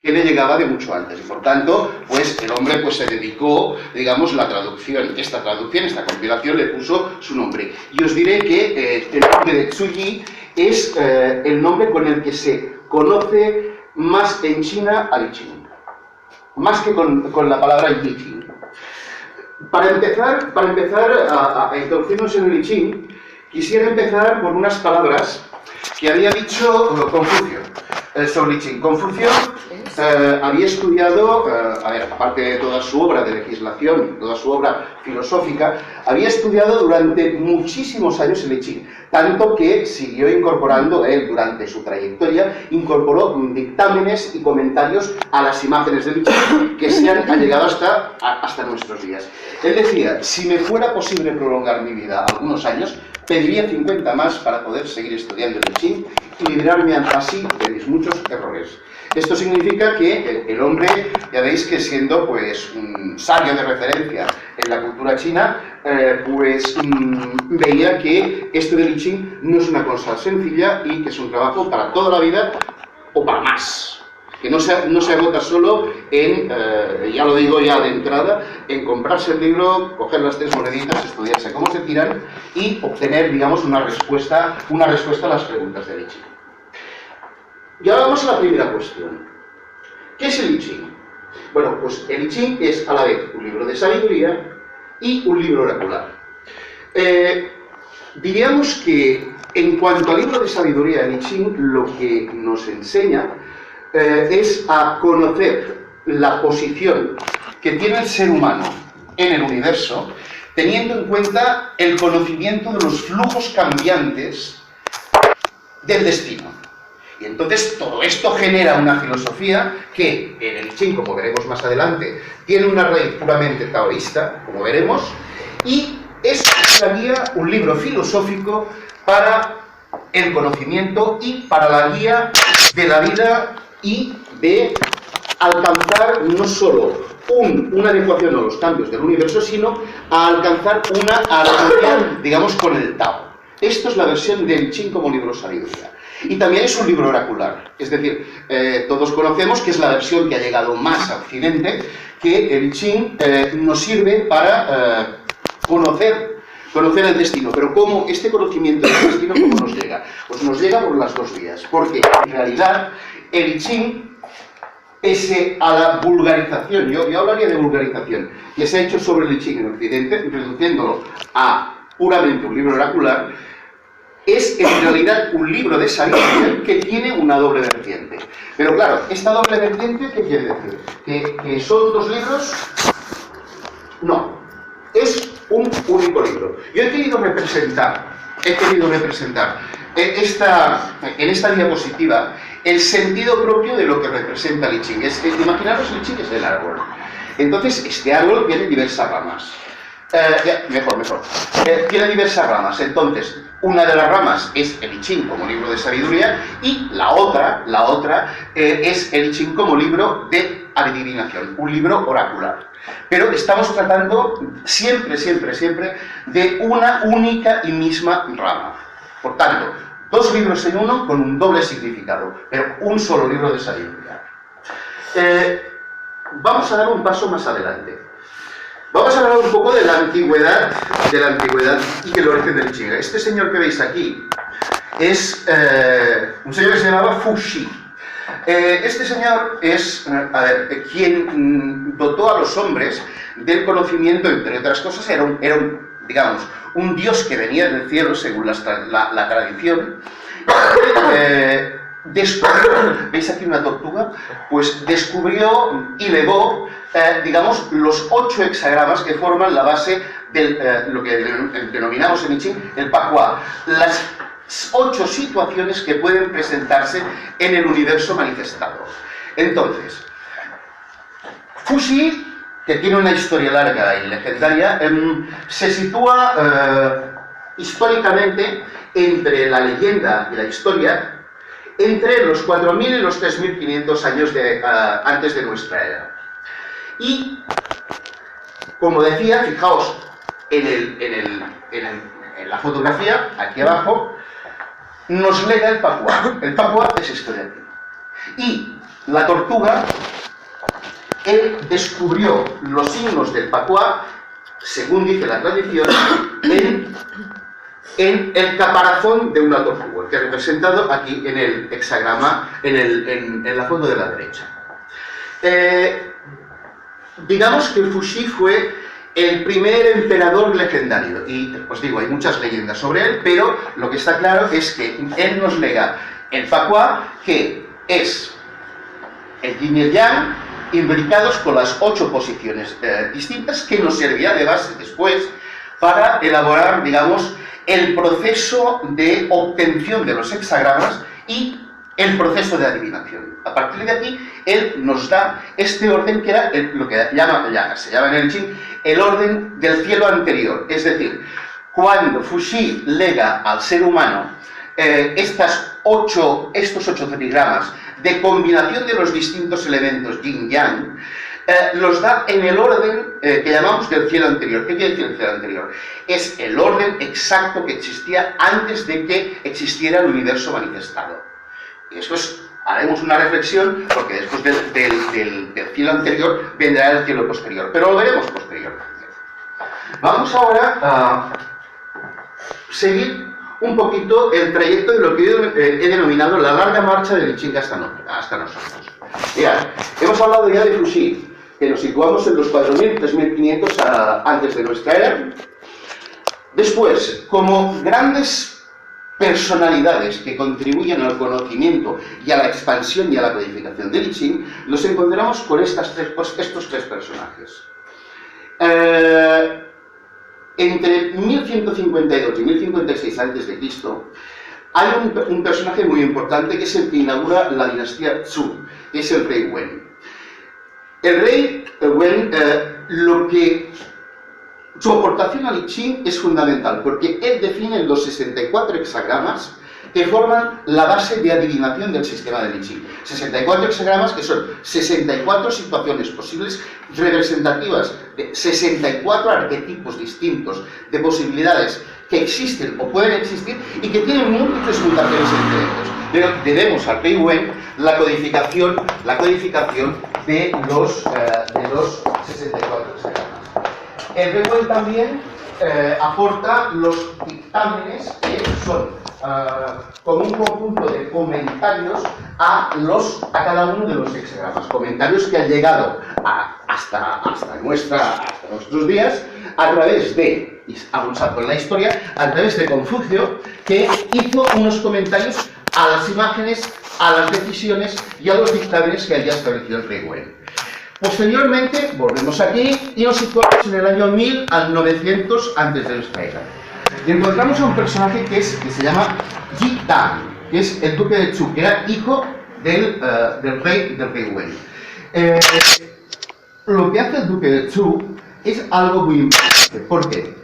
que le llegaba de mucho antes. Y por tanto, pues el hombre pues, se dedicó, digamos, la traducción. Esta compilación le puso su nombre. Y os diré que el nombre de Zhu Yi es el nombre con el que se conoce más en China al I Ching. Más que con la palabra I Ching. Para empezar a introducirnos en el I Ching, quisiera empezar por unas palabras que había dicho Confucio sobre I Ching. Confucio había estudiado, aparte de toda su obra de legislación, toda su obra filosófica, había estudiado durante muchísimos años el I Ching, tanto que siguió incorporando, él durante su trayectoria, incorporó dictámenes y comentarios a las imágenes del I Ching que se han llegado hasta nuestros días. Él decía, si me fuera posible prolongar mi vida algunos años, pediría 50 más para poder seguir estudiando el I Ching y librarme así de mis muchos errores. Esto significa que el hombre, ya veis que siendo pues un sabio de referencia en la cultura china, veía que esto del I Ching no es una cosa sencilla y que es un trabajo para toda la vida o para más. Que no se agota solo en, ya lo digo ya de entrada, en comprarse el libro, coger las 3 moneditas, estudiarse cómo se tiran y obtener, digamos, una respuesta a las preguntas del I Ching. Y ahora vamos a la primera cuestión. ¿Qué es el I Ching? Bueno, pues el I Ching es a la vez un libro de sabiduría y un libro oracular. Diríamos que en cuanto al libro de sabiduría, el I Ching lo que nos enseña es a conocer la posición que tiene el ser humano en el universo, teniendo en cuenta el conocimiento de los flujos cambiantes del destino. Y entonces todo esto genera una filosofía que en el I Ching, como veremos más adelante, tiene una raíz puramente taoísta, como veremos, y es una guía, un libro filosófico para el conocimiento y para la guía de la vida y de alcanzar no solo una adecuación a los cambios del universo, sino a alcanzar una armonía, digamos, con el Tao. Esto es la versión del I Ching como libro sabiduría. Y también es un libro oracular, es decir, todos conocemos que es la versión que ha llegado más a Occidente, que el I Ching nos sirve para conocer el destino. Pero ¿cómo este conocimiento del destino cómo nos llega? Pues nos llega por las dos vías, porque en realidad el I Ching, pese a la vulgarización, yo hablaría de vulgarización, que se ha hecho sobre el I Ching en Occidente, reduciéndolo a puramente un libro oracular, es en realidad un libro de sabiduría que tiene una doble vertiente. Pero claro, esta doble vertiente, ¿qué quiere decir? ¿Que son dos libros? No, es un único libro. Yo he querido representar en esta diapositiva el sentido propio de lo que representa el I Ching. Imaginaros, el I Ching es el árbol. Entonces, este árbol tiene diversas ramas. Mejor. Tiene diversas ramas. Entonces, una de las ramas es el I Ching como libro de sabiduría y la otra es el I Ching como libro de adivinación, un libro oracular. Pero estamos tratando siempre de una única y misma rama. Por tanto, dos libros en uno con un doble significado, pero un solo libro de sabiduría. Vamos a dar un paso más adelante. Vamos a hablar un poco de la antigüedad y del origen del I Ching. Este señor que veis aquí es un señor que se llamaba Fu Xi. Este señor es quien dotó a los hombres del conocimiento, entre otras cosas, era un dios que venía del cielo, según la tradición. Descubrió, ¿veis aquí una tortuga? Pues descubrió y legó, los 8 hexagramas que forman la base de lo que denominamos en I Ching el Pakua. Las 8 situaciones que pueden presentarse en el universo manifestado. Entonces, Fu Xi, que tiene una historia larga y legendaria, se sitúa históricamente entre la leyenda y la historia, entre los 4.000 y los 3.500 años antes de nuestra era. Y, como decía, fijaos en la fotografía, aquí abajo, nos lega el Pakua. El Pakua es esto de aquí. Y la tortuga, él descubrió los signos del Pacuá, según dice la tradición, en el caparazón de una tortuga, que es representado aquí en el hexagrama, en la fondo de la derecha. Digamos que Fuxi fue el primer emperador legendario, y os digo, hay muchas leyendas sobre él, pero lo que está claro es que él nos lega el Pacuá, que es el yin y el yang, imbricados con las 8 posiciones distintas, que nos servirá de base después para elaborar, digamos, el proceso de obtención de los hexagramas y el proceso de adivinación. A partir de aquí, él nos da este orden que era lo que se llama en el Qing el orden del cielo anterior. Es decir, cuando Fuxi lega al ser humano estos 8 trigramas de combinación de los distintos elementos yin-yang, los da en el orden que llamamos del cielo anterior. ¿Qué quiere decir el cielo anterior? Es el orden exacto que existía antes de que existiera el universo manifestado. Y eso es, haremos una reflexión, porque después del cielo anterior vendrá el cielo posterior, pero lo veremos posteriormente. Vamos ahora a seguir un poquito el trayecto de lo que yo he denominado la larga marcha del I Ching hasta nosotros. Mirad, hemos hablado ya de Fuxi, que nos situamos en los 4.000, 3.500 antes de nuestra era. Después, como grandes personalidades que contribuyen al conocimiento y a la expansión y a la codificación del I Ching, nos encontramos con estos 3 personajes. Entre 1152 y 1056 a.C. hay un personaje muy importante que es el que inaugura la dinastía Zhou, que es el rey Wen. El rey Wen, su aportación al I Ching es fundamental, porque él define los 64 hexagramas que forman la base de adivinación del sistema del I Ching. 64 hexagramas que son 64 situaciones posibles representativas de 64 arquetipos distintos de posibilidades que existen o pueden existir y que tienen múltiples mutaciones entre ellos. Pero debemos al rey Wen la codificación de los 64 hexagramas. El rey Wen también aporta los dictámenes que son como un conjunto de comentarios a cada uno de los hexagramas. Comentarios que han llegado hasta nuestros días a través de, y hago un salto en la historia, a través de Confucio, que hizo unos comentarios a las imágenes, a las decisiones y a los dictámenes que había establecido el rey Wen. Posteriormente, volvemos aquí y nos situamos en el año 1000 al 900 antes de nuestra era. Y encontramos a un personaje que se llama Yi Dan, que es el duque de Zhou, que era hijo del rey Wen. Lo que hace el duque de Zhou es algo muy importante, porque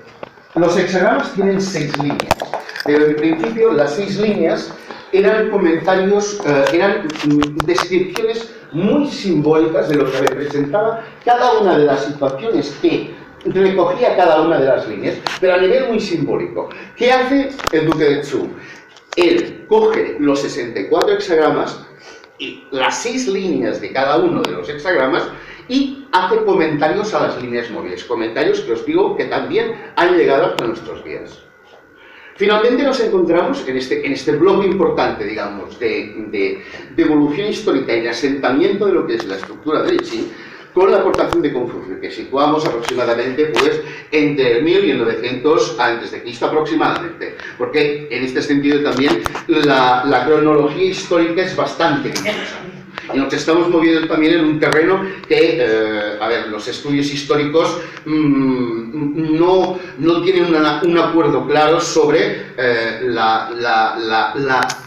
los hexagramas tienen 6 líneas, pero en principio las 6 líneas eran comentarios, eran descripciones muy simbólicas de lo que representaba cada una de las situaciones que recogía cada una de las líneas, pero a nivel muy simbólico. ¿Qué hace el duque de Zhou? Él coge los 64 hexagramas y las 6 líneas de cada uno de los hexagramas y hace comentarios a las líneas móviles, comentarios que os digo que también han llegado hasta nuestros días. Finalmente nos encontramos en este bloque importante, digamos, de evolución histórica y de asentamiento de lo que es la estructura del I Ching, con la aportación de Confucio, que situamos aproximadamente pues, entre el 1000 y el 900 a.C. aproximadamente, porque en este sentido también la cronología histórica es bastante difusa. Y nos estamos moviendo también en un terreno que, los estudios históricos no tienen un acuerdo claro sobre la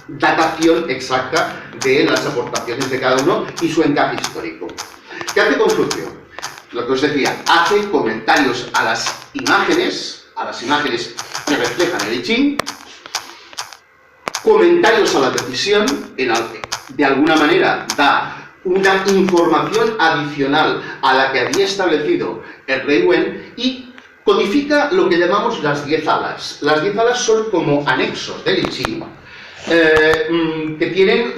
datación exacta de las aportaciones de cada uno y su encaje histórico. ¿Qué hace Confucio? Lo que os decía, hace comentarios a las imágenes que reflejan el I Ching, comentarios a la decisión, de alguna manera da una información adicional a la que había establecido el rey Wen y codifica lo que llamamos las 10 alas. Las 10 alas son como anexos del I Ching que tienen,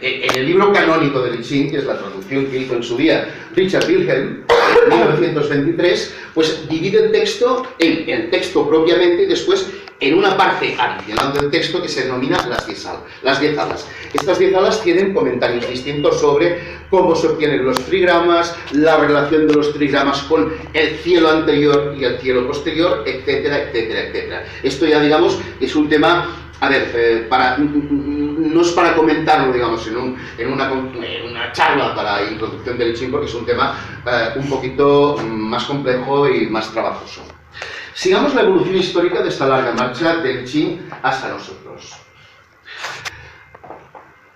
en el libro canónico de Li Ching, que es la traducción que hizo en su día Richard Wilhelm, en 1923, pues divide el texto en el texto propiamente y después en una parte adicional del texto que se denomina las 10 alas. Estas 10 alas tienen comentarios distintos sobre cómo se obtienen los trigramas, la relación de los trigramas con el cielo anterior y el cielo posterior, etcétera, etcétera, etcétera. Esto ya, digamos, es un tema, a ver, no es para comentarlo, digamos, en una charla para introducción del Li Ching, porque es un tema un poquito más complejo y más trabajoso. Sigamos la evolución histórica de esta larga marcha del Li Ching hasta nosotros.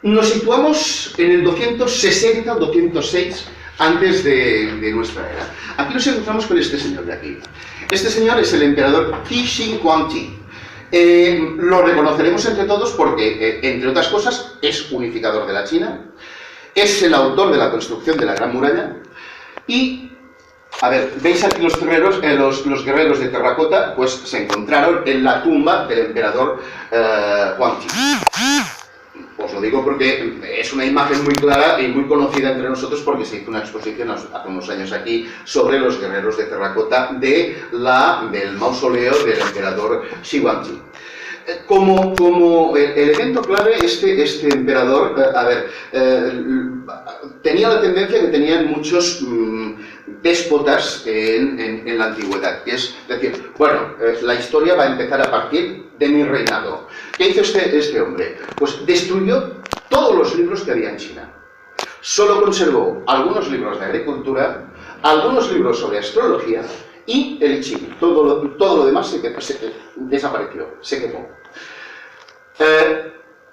Nos situamos en el 260 o 206 antes de nuestra era. Aquí nos encontramos con este señor de aquí. Este señor es el emperador Qi Shi Huangdi. Lo reconoceremos entre todos porque, entre otras cosas, es unificador de la China, es el autor de la construcción de la Gran Muralla y, a ver, veis aquí los guerreros de terracota, pues se encontraron en la tumba del emperador Huangdi. Os lo digo porque es una imagen muy clara y muy conocida entre nosotros porque se hizo una exposición hace unos años aquí sobre los guerreros de terracota del mausoleo del emperador Shi Huangdi. Como elemento clave, este emperador, tenía la tendencia que tenían muchos déspotas en la antigüedad, que es decir, bueno, la historia va a empezar a partir de mi reinado. ¿Qué hizo este hombre? Pues destruyó todos los libros que había en China. Solo conservó algunos libros de agricultura, algunos libros sobre astrología y el Li Ching. Todo lo demás desapareció, se quemó.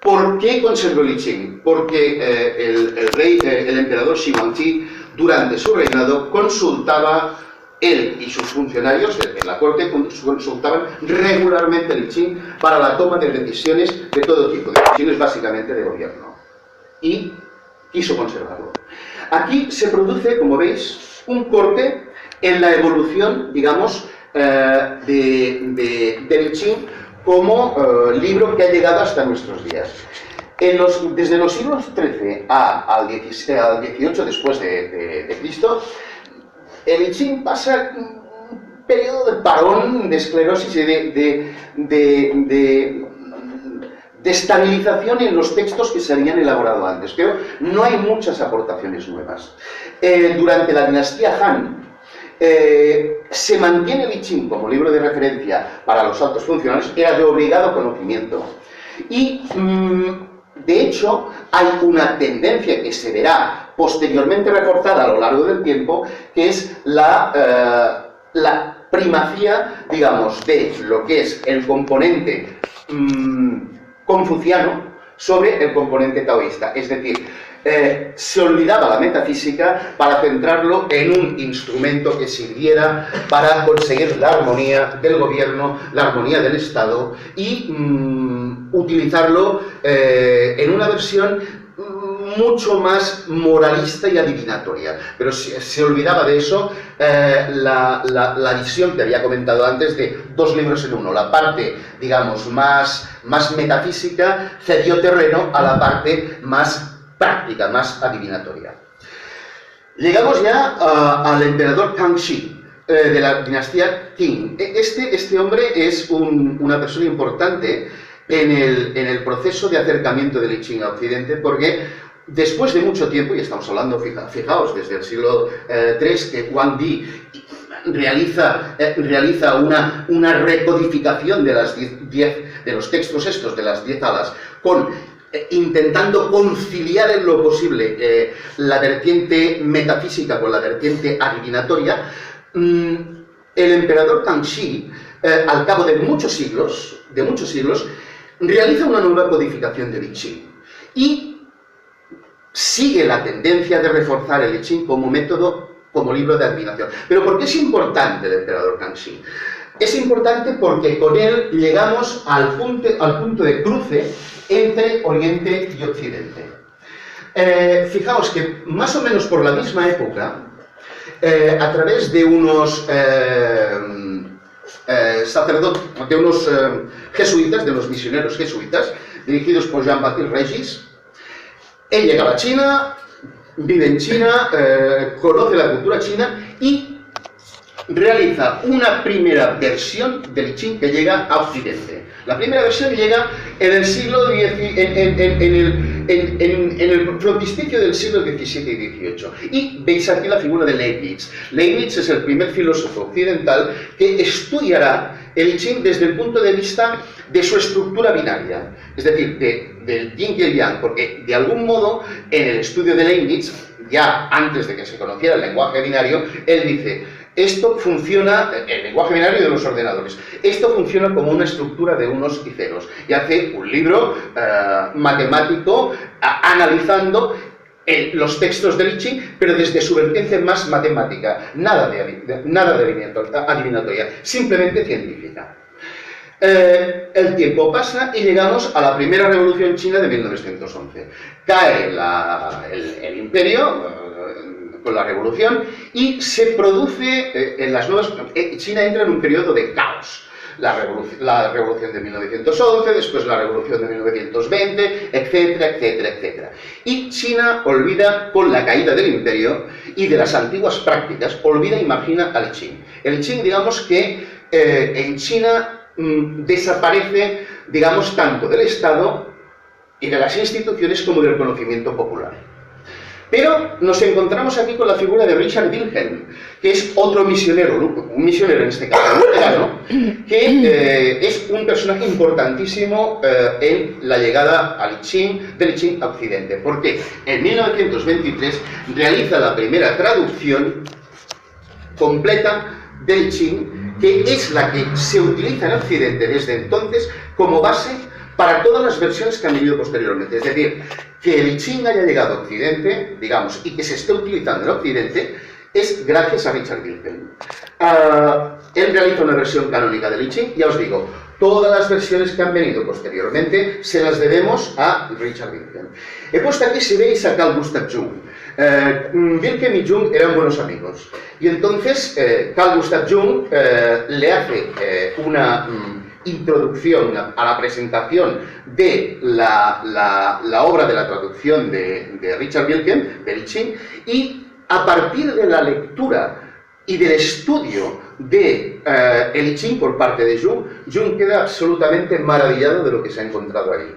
¿Por qué conservó el Li Ching? Porque el emperador Shi Huangdi, durante su reinado, consultaba, él y sus funcionarios en la corte consultaban regularmente el Li Ching para la toma de decisiones de todo tipo, de decisiones básicamente de gobierno. Y quiso conservarlo. Aquí se produce, como veis, un corte en la evolución, digamos, de Li Ching como libro que ha llegado hasta nuestros días. Desde los siglos XIII al XVIII después de Cristo, el Li Ching pasa un periodo de parón, de esclerosis y de estabilización en los textos que se habían elaborado antes, pero no hay muchas aportaciones nuevas. Durante la dinastía Han, se mantiene el Li Ching como libro de referencia para los altos funcionarios, era de obligado conocimiento. Y, de hecho, hay una tendencia que se verá posteriormente reforzada a lo largo del tiempo, que es la primacía, digamos, de lo que es el componente confuciano sobre el componente taoísta. Es decir, se olvidaba la metafísica para centrarlo en un instrumento que sirviera para conseguir la armonía del gobierno, la armonía del Estado y utilizarlo en una versión mucho más moralista y adivinatoria. Pero se olvidaba de eso la visión que había comentado antes de dos libros en uno. La parte, digamos, más metafísica cedió terreno a la parte más práctica, más adivinatoria. Llegamos ya al emperador Kangxi, de la dinastía Qing. Este hombre es una persona importante en el proceso de acercamiento del Li Ching a Occidente, porque después de mucho tiempo, y estamos hablando, fijaos, desde el siglo III, que Huangdi realiza una recodificación de los textos estos, de las 10 alas, intentando conciliar en lo posible la vertiente metafísica con la vertiente adivinatoria. El emperador Kangxi, al cabo de muchos siglos, realiza una nueva codificación de Li Ching y sigue la tendencia de reforzar el Li Ching como método, como libro de adivinación. ¿Pero por qué es importante el emperador Kangxi? Es importante porque con él llegamos al punto de cruce entre Oriente y Occidente. Fijaos que más o menos por la misma época, a través de unos jesuitas, de unos misioneros jesuitas, dirigidos por Jean-Baptiste Regis. Él llega a la China, vive en China, conoce la cultura china y realiza una primera versión del I Ching que llega a Occidente. La primera versión llega en el siglo en el frontispicio del siglo XVII y XVIII. Y veis aquí la figura de Leibniz. Leibniz es el primer filósofo occidental que estudiará el I Ching desde el punto de vista de su estructura binaria, es decir, del yin y el yang, porque de algún modo en el estudio de Leibniz, ya antes de que se conociera el lenguaje binario, él dice: esto funciona, el lenguaje binario de los ordenadores, esto funciona como una estructura de unos y ceros. Y hace un libro matemático analizando los textos del I Ching, pero desde su vertiente más matemática, nada de adivinatoria, simplemente científica. El tiempo pasa y llegamos a la primera revolución china de 1911. Cae el imperio con la revolución y se produce en las nuevas... China entra en un periodo de caos. La revolución de 1911, después la revolución de 1920, etcétera, etcétera, etcétera. Y China olvida, con la caída del imperio y de las antiguas prácticas, olvida y margina al I Ching. El I Ching, digamos que en China desaparece, digamos, tanto del Estado y de las instituciones como del conocimiento popular. Pero nos encontramos aquí con la figura de Richard Wilhelm, que es otro misionero, un misionero en este caso luterano, que es un personaje importantísimo en la llegada del I Ching a Occidente. Porque en 1923 realiza la primera traducción completa del I Ching, que es la que se utiliza en Occidente desde entonces como base para todas las versiones que han venido posteriormente. Es decir, que el I Ching haya llegado a Occidente, digamos, y que se esté utilizando en Occidente, es gracias a Richard Wilhelm. Él realiza una versión canónica del I Ching, ya os digo, todas las versiones que han venido posteriormente se las debemos a Richard Wilhelm. He puesto aquí, si veis, a Carl Gustav Jung. Wilhelm y Jung eran buenos amigos. Y entonces Carl Gustav Jung le hace una introducción a la presentación de la obra de la traducción de Richard Wilhelm, del I Ching, y a partir de la lectura y del estudio de el I Ching por parte de Jung, Jung queda absolutamente maravillado de lo que se ha encontrado ahí.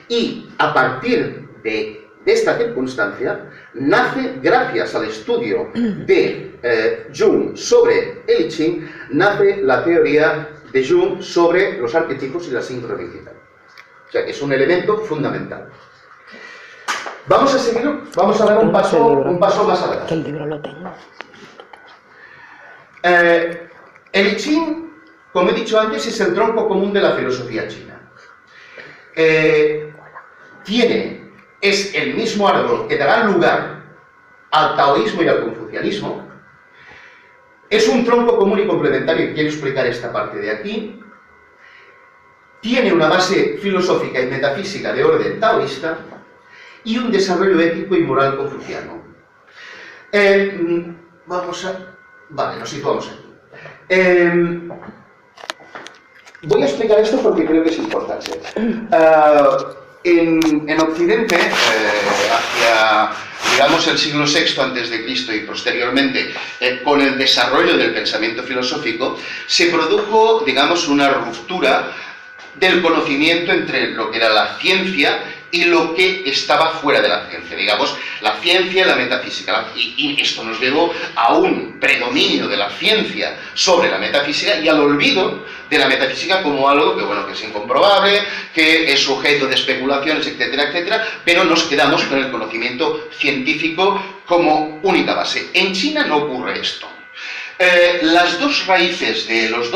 Y a partir de esta circunstancia, nace, gracias al estudio de Jung sobre el I Ching, nace la teoría de Jung sobre los arquetipos y la sincronicidad. O sea, que es un elemento fundamental. Vamos a seguir, vamos a dar un paso más adelante. Que el libro lo tengo. El I Ching, como he dicho antes, es el tronco común de la filosofía china. Es el mismo árbol que dará lugar al taoísmo y al confucianismo. Es un tronco común y complementario, y quiero explicar esta parte de aquí. Tiene una base filosófica y metafísica de orden taoísta y un desarrollo ético y moral confuciano. Vale, nos situamos aquí. Voy a explicar esto porque creo que es importante. En Occidente, hacia, digamos, el siglo VI a.C. y posteriormente, con el desarrollo del pensamiento filosófico, se produjo, digamos, una ruptura del conocimiento entre lo que era la ciencia y lo que estaba fuera de la ciencia, digamos, la ciencia y la metafísica. Y esto nos llevó a un predominio de la ciencia sobre la metafísica y al olvido de la metafísica como algo que, bueno, que es incomprobable, que es sujeto de especulaciones, etcétera, etcétera, pero nos quedamos con el conocimiento científico como única base. En China no ocurre esto. Las dos raíces de las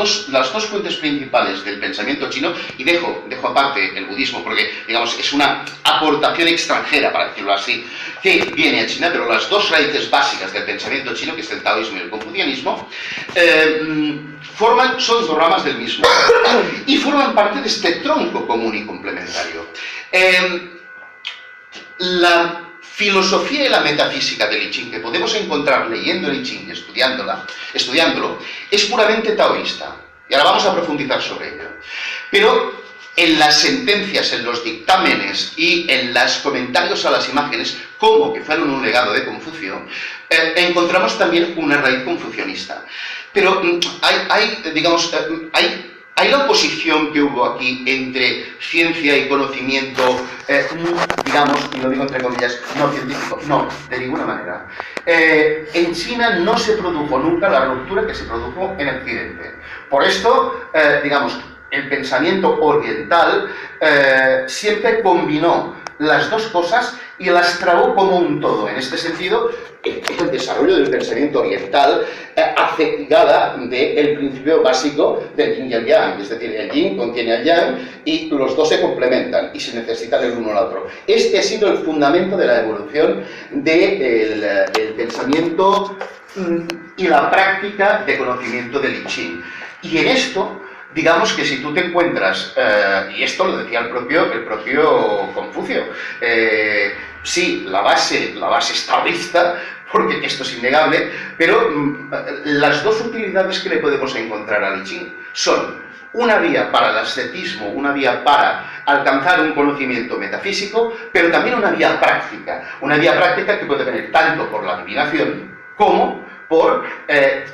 dos fuentes principales del pensamiento chino, y dejo aparte el budismo porque, digamos, es una aportación extranjera, para decirlo así, que viene a China, pero las dos raíces básicas del pensamiento chino, que es el taoísmo y el confucianismo, son dos ramas del mismo y forman parte de este tronco común y complementario. La filosofía y la metafísica del I Ching que podemos encontrar leyendo el I Ching y estudiándolo, es puramente taoísta. Y ahora vamos a profundizar sobre ello. Pero en las sentencias, en los dictámenes y en los comentarios a las imágenes, como que fueron un legado de Confucio, encontramos también una raíz confucionista. Pero hay la oposición que hubo aquí entre ciencia y conocimiento, digamos, y lo digo entre comillas, no científico. No, de ninguna manera. En China no se produjo nunca la ruptura que se produjo en Occidente. Por esto, digamos, el pensamiento oriental siempre combinó las dos cosas y las trabó como un todo. En este sentido, el desarrollo del pensamiento oriental hace ligada del principio básico del yin y el yang, es decir, el yin contiene al yang y los dos se complementan y se necesitan el uno al otro. Este ha sido el fundamento de la evolución del pensamiento y la práctica de conocimiento del I Ching. Y en esto, digamos que si tú te encuentras, y esto lo decía el propio Confucio, sí, la base es taoísta, porque esto es innegable, pero las dos utilidades que le podemos encontrar al I Ching son una vía para el ascetismo, una vía para alcanzar un conocimiento metafísico, pero también una vía práctica que puede venir tanto por la adivinación como por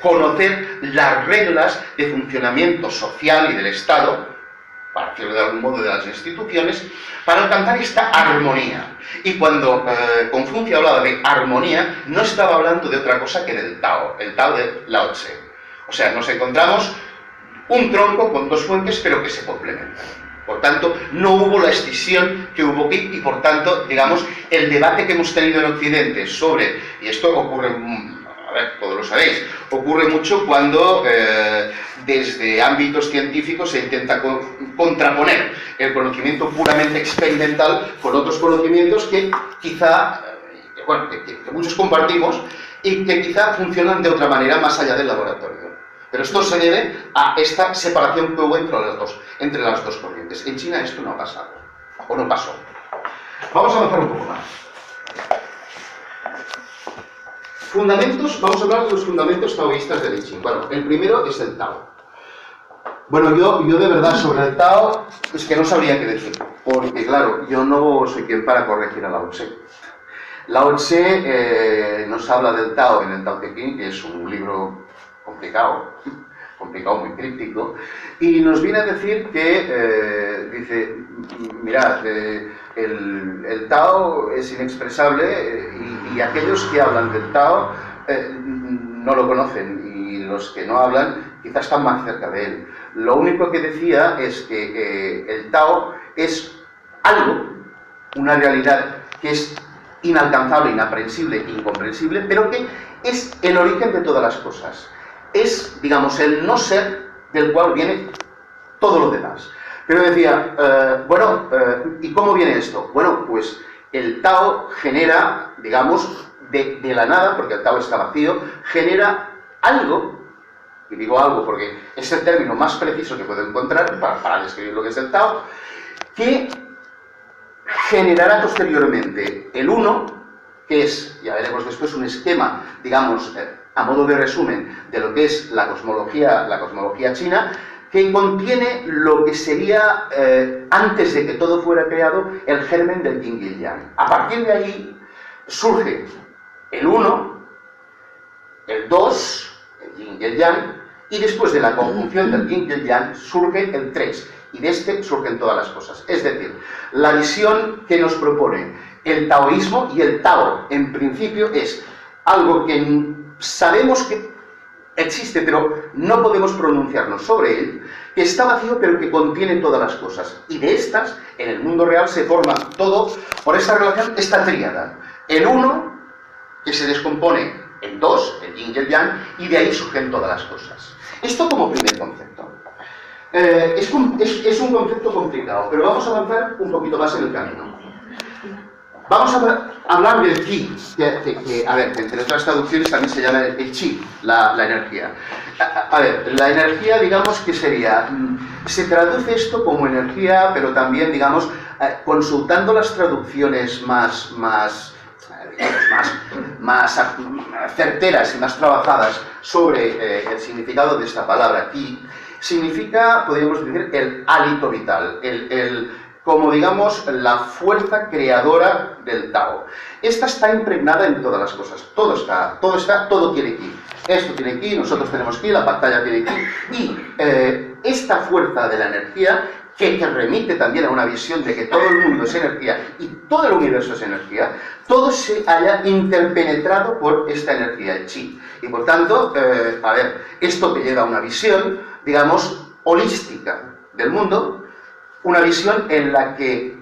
conocer las reglas de funcionamiento social y del Estado, para decirlo de algún modo de las instituciones, para alcanzar esta armonía. Y cuando Confucio hablaba de armonía, no estaba hablando de otra cosa que del Tao, el Tao de Lao Tse. O sea, nos encontramos un tronco con dos fuentes, pero que se complementan. Por tanto, no hubo la escisión que hubo aquí y, por tanto, digamos, el debate que hemos tenido en Occidente sobre, y esto ocurre, a ver, todos lo sabéis, ocurre mucho cuando desde ámbitos científicos se intenta contraponer el conocimiento puramente experimental con otros conocimientos que quizá, bueno, que muchos compartimos y que quizá funcionan de otra manera más allá del laboratorio. Pero esto se debe a esta separación que hubo entre las dos corrientes. En China esto no ha pasado, o no pasó. Vamos a avanzar un poco más. Fundamentos, vamos a hablar de los fundamentos taoístas del I Ching. Bueno, el primero es el Tao. Bueno, yo de verdad sobre el Tao es que no sabría qué decir, porque claro, yo no soy quien para corregir a Lao Tse. Lao Tse nos habla del Tao en el Tao Te Ching, que es un libro complicado, muy críptico, y nos viene a decir que, dice, mirad, el Tao es inexpresable y aquellos que hablan del Tao no lo conocen y los que no hablan quizás están más cerca de él. Lo único que decía es que el Tao es algo, una realidad que es inalcanzable, inaprehensible, incomprensible, pero que es el origen de todas las cosas. Es, digamos, el no ser del cual viene todo lo demás. Pero decía, ¿y cómo viene esto? Bueno, pues el Tao genera, digamos, de la nada, porque el Tao está vacío, genera algo, y digo algo porque es el término más preciso que puedo encontrar para describir lo que es el Tao, que generará posteriormente el uno, que es, ya veremos después, un esquema, digamos, a modo de resumen, de lo que es la cosmología china, que contiene lo que sería, antes de que todo fuera creado, el germen del yin y el yang. A partir de allí surge el 1, el 2, el yin y el yang, y después de la conjunción del yin y el yang surge el 3, y de este surgen todas las cosas. Es decir, la visión que nos propone el taoísmo, y el Tao en principio es algo que sabemos que existe, pero no podemos pronunciarnos sobre él, que está vacío, pero que contiene todas las cosas. Y de estas, en el mundo real, se forma todo por esta relación, esta tríada. El 1, que se descompone en 2, el yin y el yang, y de ahí surgen todas las cosas. Esto como primer concepto. Es un concepto complicado, pero vamos a avanzar un poquito más en el camino. Vamos a hablar del Qi, que a ver, entre otras traducciones también se llama el Chi, la energía. A ver, la energía, digamos que sería, se traduce esto como energía, pero también, digamos, consultando las traducciones más certeras y más trabajadas sobre el significado de esta palabra Qi, significa, podríamos decir, el hálito vital, como digamos, la fuerza creadora del Tao. Esta está impregnada en todas las cosas, todo tiene ki. Esto tiene ki, nosotros tenemos ki, la pantalla tiene ki, y esta fuerza de la energía, que remite también a una visión de que todo el mundo es energía y todo el universo es energía, todo se haya interpenetrado por esta energía, el chi. Y por tanto, esto te lleva a una visión, digamos, holística del mundo, una visión en la que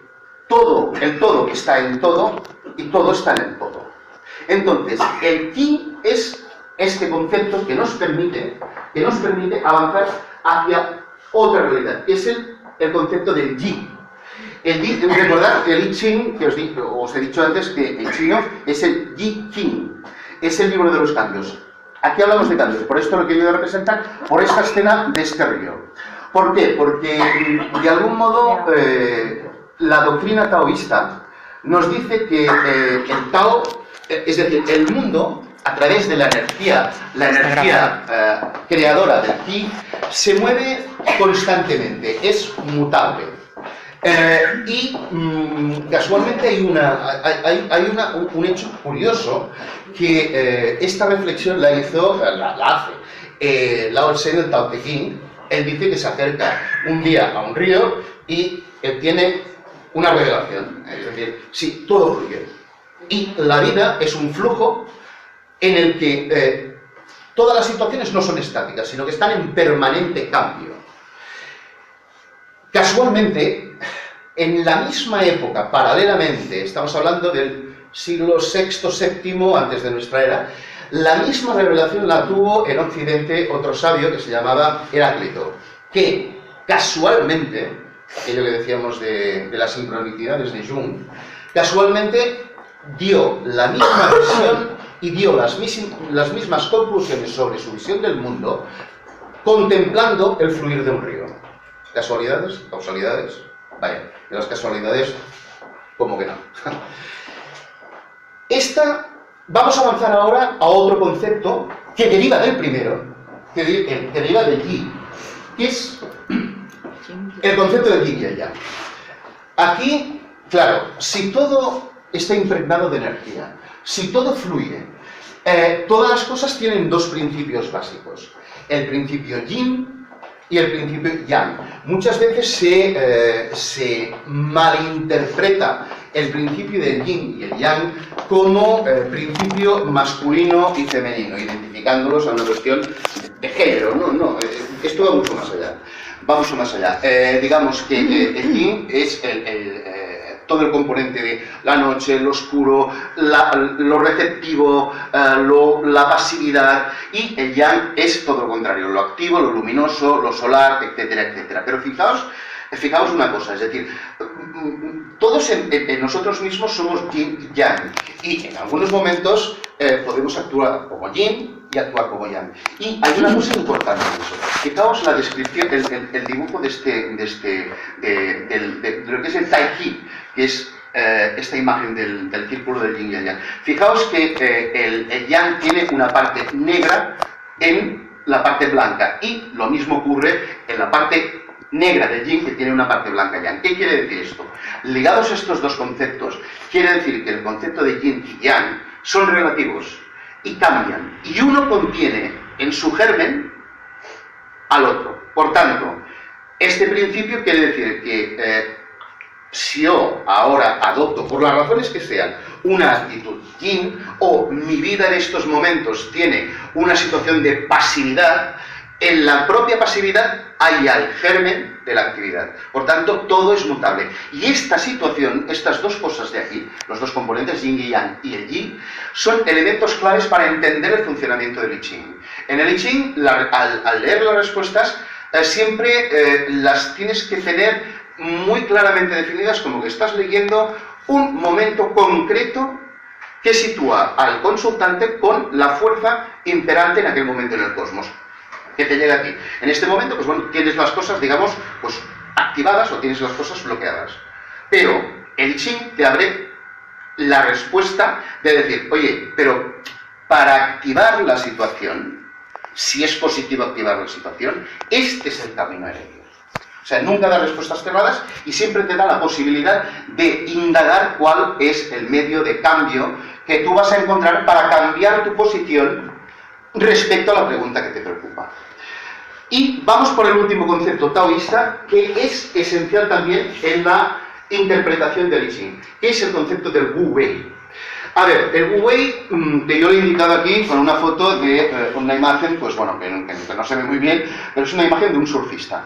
el todo está en todo y todo está en el todo. Entonces, el ki es este concepto que nos permite avanzar hacia otra realidad, que es el concepto del yi. Recordad el I Ching, que os he dicho antes, que en chino es el Yi King, es el libro de los cambios. Aquí hablamos de cambios, por esto lo que yo representar, por esta escena de este río. ¿Por qué? Porque de algún modo la doctrina taoísta nos dice que el Tao, es decir, el mundo, a través de la energía creadora del Ki, se mueve constantemente, es mutable. Casualmente hay un hecho curioso que esta reflexión la hace Lao Tse en el Tao Te Ching. Él dice que se acerca un día a un río y tiene una revelación, es decir, sí, todo fluye. Y la vida es un flujo en el que todas las situaciones no son estáticas, sino que están en permanente cambio. Casualmente, en la misma época, paralelamente, estamos hablando del siglo VI, VII antes de nuestra era, la misma revelación la tuvo en Occidente otro sabio que se llamaba Heráclito, que casualmente, aquello que decíamos de las sincronicidades de Jung, casualmente dio la misma visión y dio las mismas conclusiones sobre su visión del mundo, contemplando el fluir de un río. ¿Casualidades? ¿Causalidades? Vaya, de las casualidades, ¿cómo que no? Vamos a avanzar ahora a otro concepto que deriva del primero, que deriva del Yi, que es el concepto del Yin y el Yang. Aquí, claro, si todo está impregnado de energía, si todo fluye, todas las cosas tienen dos principios básicos, el principio Yin y el principio Yang. Muchas veces se malinterpreta el principio del Yin y el Yang como principio masculino y femenino, identificándolos a una cuestión de género. No, esto va mucho más allá. Va mucho más allá. Digamos que el Yin es todo el componente de la noche, lo oscuro, lo receptivo, la pasividad, y el Yang es todo lo contrario, lo activo, lo luminoso, lo solar, etcétera, etcétera. Pero fijaos una cosa, es decir, todos en nosotros mismos somos Yin y Yang, y en algunos momentos podemos actuar como Yin y actuar como Yang. Y hay una cosa importante en eso. Fijaos la descripción, el dibujo de lo que es el Tai Chi, que es esta imagen del círculo del Yin y el Yang. Fijaos que el Yang tiene una parte negra en la parte blanca, y lo mismo ocurre en la parte negra del Yin, que tiene una parte blanca Yang. ¿Qué quiere decir esto? Ligados a estos dos conceptos, quiere decir que el concepto de Yin y Yang son relativos y cambian, y uno contiene en su germen al otro. Por tanto, este principio quiere decir que si yo ahora adopto, por las razones que sean, una actitud Yin, o mi vida en estos momentos tiene una situación de pasividad, en la propia pasividad hay el germen de la actividad. Por tanto, todo es mutable. Y esta situación, estas dos cosas de aquí, los dos componentes Yin y Yang y el Yi, son elementos claves para entender el funcionamiento del I Ching. En el I Ching, al leer las respuestas, siempre las tienes que tener muy claramente definidas, como que estás leyendo un momento concreto que sitúa al consultante con la fuerza imperante en aquel momento en el cosmos, que te llega a ti. En este momento, pues bueno, tienes las cosas, digamos, pues activadas, o tienes las cosas bloqueadas. Pero el I Ching te abre la respuesta de decir, oye, pero para activar la situación, si es positivo activar la situación, este es el camino a elegir. O sea, nunca da respuestas cerradas y siempre te da la posibilidad de indagar cuál es el medio de cambio que tú vas a encontrar para cambiar tu posición respecto a la pregunta que te preocupa. Y vamos por el último concepto taoísta, que es esencial también en la interpretación del I Ching, que es el concepto del Wu Wei. A ver, el Wu Wei, que yo le he indicado aquí con una foto de una imagen, pues bueno, que no se ve muy bien, pero es una imagen de un surfista.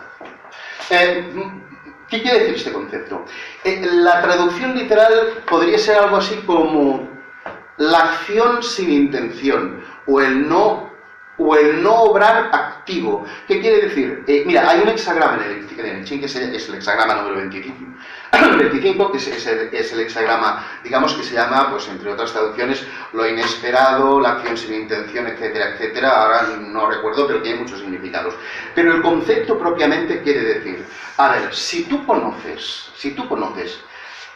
¿Qué quiere decir este concepto? La traducción literal podría ser algo así como la acción sin intención, o el no obrar activo. ¿Qué quiere decir? Mira, hay un hexagrama en el I Ching, que es el hexagrama número 25, que es el hexagrama, digamos, que se llama, pues entre otras traducciones, lo inesperado, la acción sin intención, etcétera, etcétera. Ahora no recuerdo, pero tiene muchos significados. Pero el concepto propiamente quiere decir, a ver, si tú conoces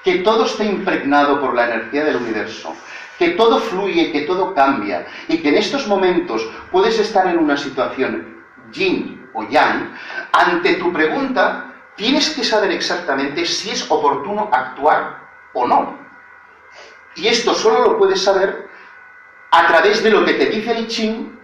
que todo está impregnado por la energía del universo, que todo fluye, que todo cambia, y que en estos momentos puedes estar en una situación yin o yang, ante tu pregunta tienes que saber exactamente si es oportuno actuar o no. Y esto solo lo puedes saber a través de lo que te dice el I Ching,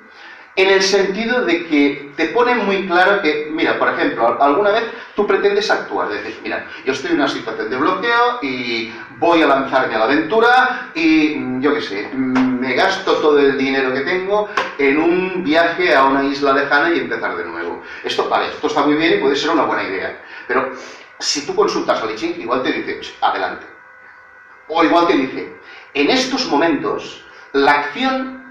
en el sentido de que te pone muy claro que, mira, por ejemplo, alguna vez tú pretendes actuar, decir, mira, yo estoy en una situación de bloqueo y voy a lanzarme a la aventura y, yo qué sé, me gasto todo el dinero que tengo en un viaje a una isla lejana y empezar de nuevo. Esto, vale, esto está muy bien y puede ser una buena idea, pero si tú consultas al I Ching, igual te dice, adelante. O igual te dice, en estos momentos, la acción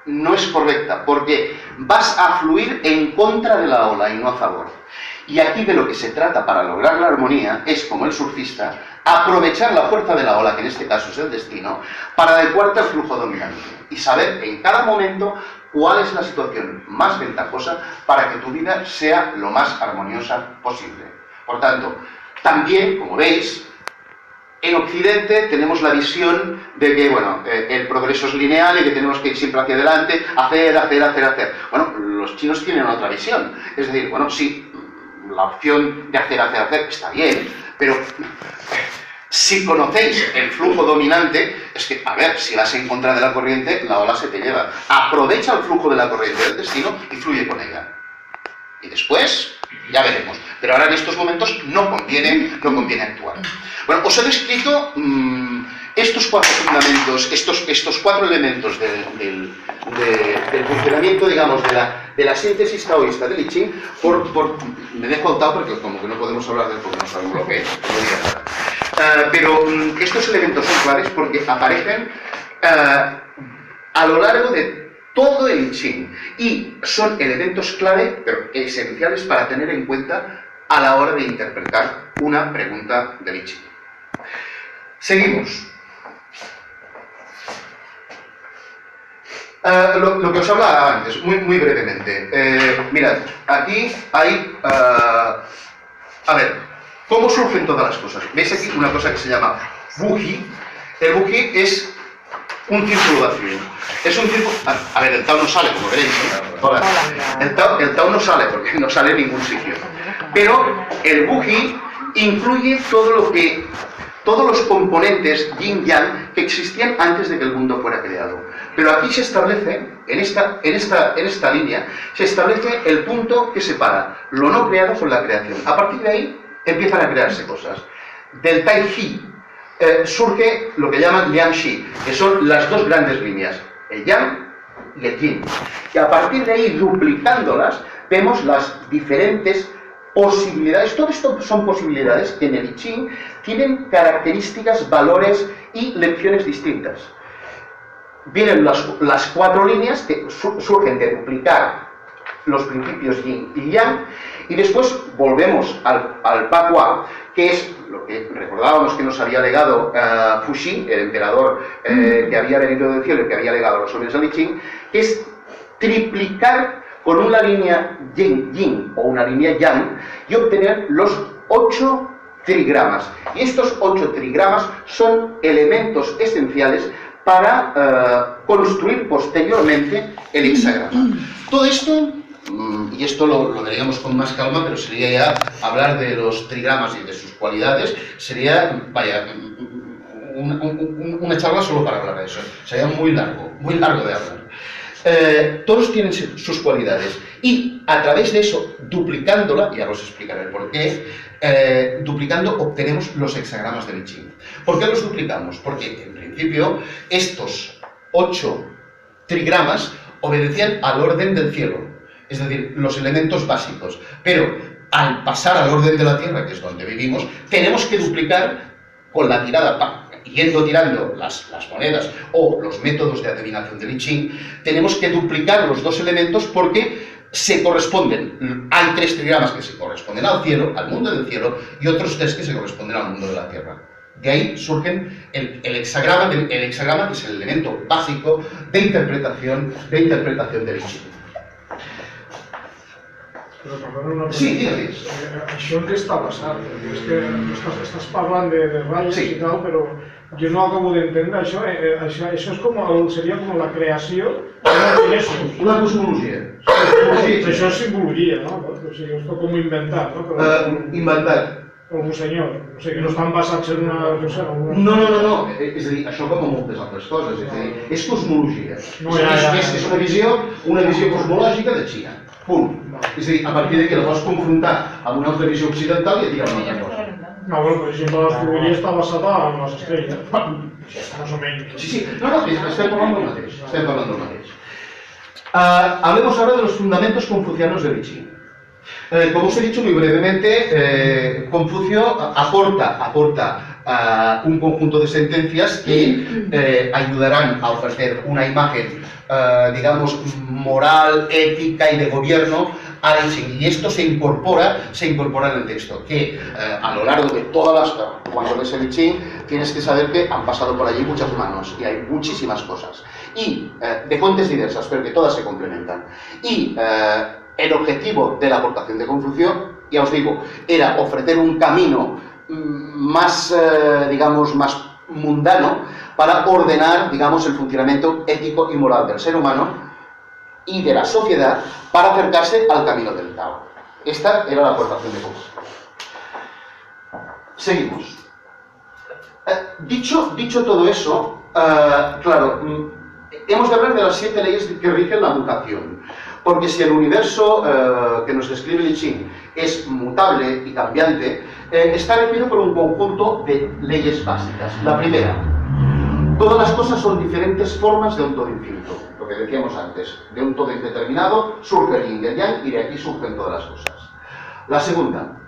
no es correcta, porque vas a fluir en contra de la ola y no a favor. Y aquí de lo que se trata para lograr la armonía es, como el surfista, aprovechar la fuerza de la ola, que en este caso es el destino, para adecuarte al flujo dominante y saber en cada momento cuál es la situación más ventajosa para que tu vida sea lo más armoniosa posible. Por tanto, también, como veis, en Occidente tenemos la visión de que, bueno, el progreso es lineal y que tenemos que ir siempre hacia adelante, hacer. Bueno, los chinos tienen otra visión. Es decir, bueno, sí, la opción de hacer está bien, pero si conocéis el flujo dominante, es que, a ver, si vas en contra de la corriente, la ola se te lleva. Aprovecha el flujo de la corriente del destino y fluye con ella. Y después, ya veremos. Pero ahora en estos momentos no conviene actuar. Bueno, os he descrito estos cuatro fundamentos, estos cuatro elementos del funcionamiento, digamos, de la síntesis taoísta del I Ching. Me he faltado porque como que no podemos hablar del porque no sabemos lo que es. Pero estos elementos son claves porque aparecen a lo largo de todo el I Ching y son elementos clave, pero esenciales para tener en cuenta a la hora de interpretar una pregunta del I Ching. Seguimos. Lo que os hablaba antes, muy brevemente. Mirad, aquí hay... a ver, ¿cómo surgen todas las cosas? ¿Veis aquí una cosa que se llama Wuji? El Wuji es un círculo vacío. Es un círculo... A ver, el Tao no sale, como veréis. Hola. El Tao no sale, porque no sale en ningún sitio. Pero el Wuji incluye todos los componentes yin-yang que existían antes de que el mundo fuera creado. Pero aquí se establece, en esta línea, se establece el punto que separa lo no creado con la creación. A partir de ahí empiezan a crearse cosas. Del Tai Chi surge lo que llaman Liang-Shi, que son las dos grandes líneas, el Yang y el Yin. Y a partir de ahí, duplicándolas, vemos las diferentes posibilidades. Todo esto son posibilidades que en el I Ching tienen características, valores y lecciones distintas. Vienen las cuatro líneas que surgen de duplicar los principios Yin y Yang, y después volvemos al Pakua, que es lo que recordábamos que nos había legado Fuxi, el emperador que había venido del cielo y que había legado los hombres del I Ching, que es triplicar con una línea yin o una línea yang y obtener los 8 trigramas. Y estos 8 trigramas son elementos esenciales para construir posteriormente el hexagrama. Todo esto, y esto lo veríamos con más calma, pero sería ya hablar de los trigramas y de sus cualidades, sería, vaya, una charla solo para hablar de eso. Sería muy largo de hablar. Todos tienen sus cualidades y a través de eso, duplicándola, ya os explicaré el por qué, duplicando obtenemos los hexagramas del I Ching. ¿Por qué los duplicamos? Porque en principio estos 8 trigramas obedecían al orden del cielo, es decir, los elementos básicos, pero al pasar al orden de la Tierra, que es donde vivimos, tenemos que duplicar con la tirada, yendo tirando las monedas o los métodos de adivinación del I Ching, tenemos que duplicar los dos elementos porque se corresponden. Hay 3 trigramas que se corresponden al cielo, al mundo del cielo, y otros 3 que se corresponden al mundo de la Tierra. De ahí surgen el hexagrama, que es el elemento básico de interpretación del I Ching. Però perdona una cosa. Sí, digues. Això en què està basat? És que estàs parlant de ratlles i tal, però jo no acabo d'entendre això. Això és com seria com la creació La cosmologia. Això és simbologia, no? O sigui, és com inventat, no? Inventat. Com un senyor. O sigui, no estan basats en una... No. És a dir, això com a moltes altres coses. És a dir, és cosmologia. És una visió cosmològica de Xina. Punt. És a dir, a partir d'aquí la pots confrontar amb una altra visió occidental i et dirà una altra cosa. No, bueno, per exemple, l'astrologia està basada en les estrelles. Más o menos. Sí. No, estem parlant del mateix. Hablemos ahora de los fundamentos confucianos del I Ching. Como os he dicho muy brevemente, Confucio aporta un conjunto de sentencias que ayudarán a ofrecer una imagen, digamos, moral, ética y de gobierno al I Ching. Y esto se incorpora en el texto, que a lo largo de todas las... Cuando ves el I Ching, tienes que saber que han pasado por allí muchas manos y hay muchísimas cosas. Y de fuentes diversas, pero que todas se complementan. Y el objetivo de la aportación de Confucio, ya os digo, era ofrecer un camino más, digamos, más mundano para ordenar, digamos, el funcionamiento ético y moral del ser humano y de la sociedad para acercarse al camino del Tao. Esta era la aportación de Confucio. Seguimos. Dicho todo eso, claro, hemos de hablar de las 7 leyes que rigen la mutación. Porque si el universo que nos describe el I Ching es mutable y cambiante, está regido por un conjunto de leyes básicas. La primera, todas las cosas son diferentes formas de un todo infinito. Lo que decíamos antes, de un todo indeterminado surge el yin y el yang y de aquí surgen todas las cosas. La segunda,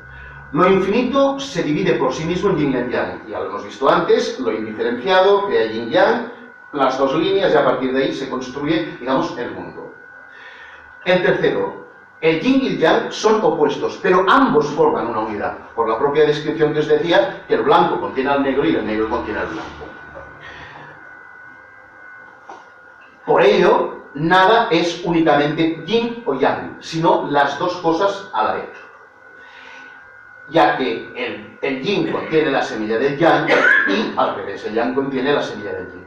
lo infinito se divide por sí mismo en yin y en yang. Ya lo hemos visto antes, lo indiferenciado crea yin y yang, las dos líneas y a partir de ahí se construye, digamos, el mundo. El tercero, el yin y el yang son opuestos, pero ambos forman una unidad, por la propia descripción que os decía, que el blanco contiene al negro y el negro contiene al blanco. Por ello, nada es únicamente yin o yang, sino las dos cosas a la vez. Ya que el yin contiene la semilla del yang y al revés, el yang contiene la semilla del yin.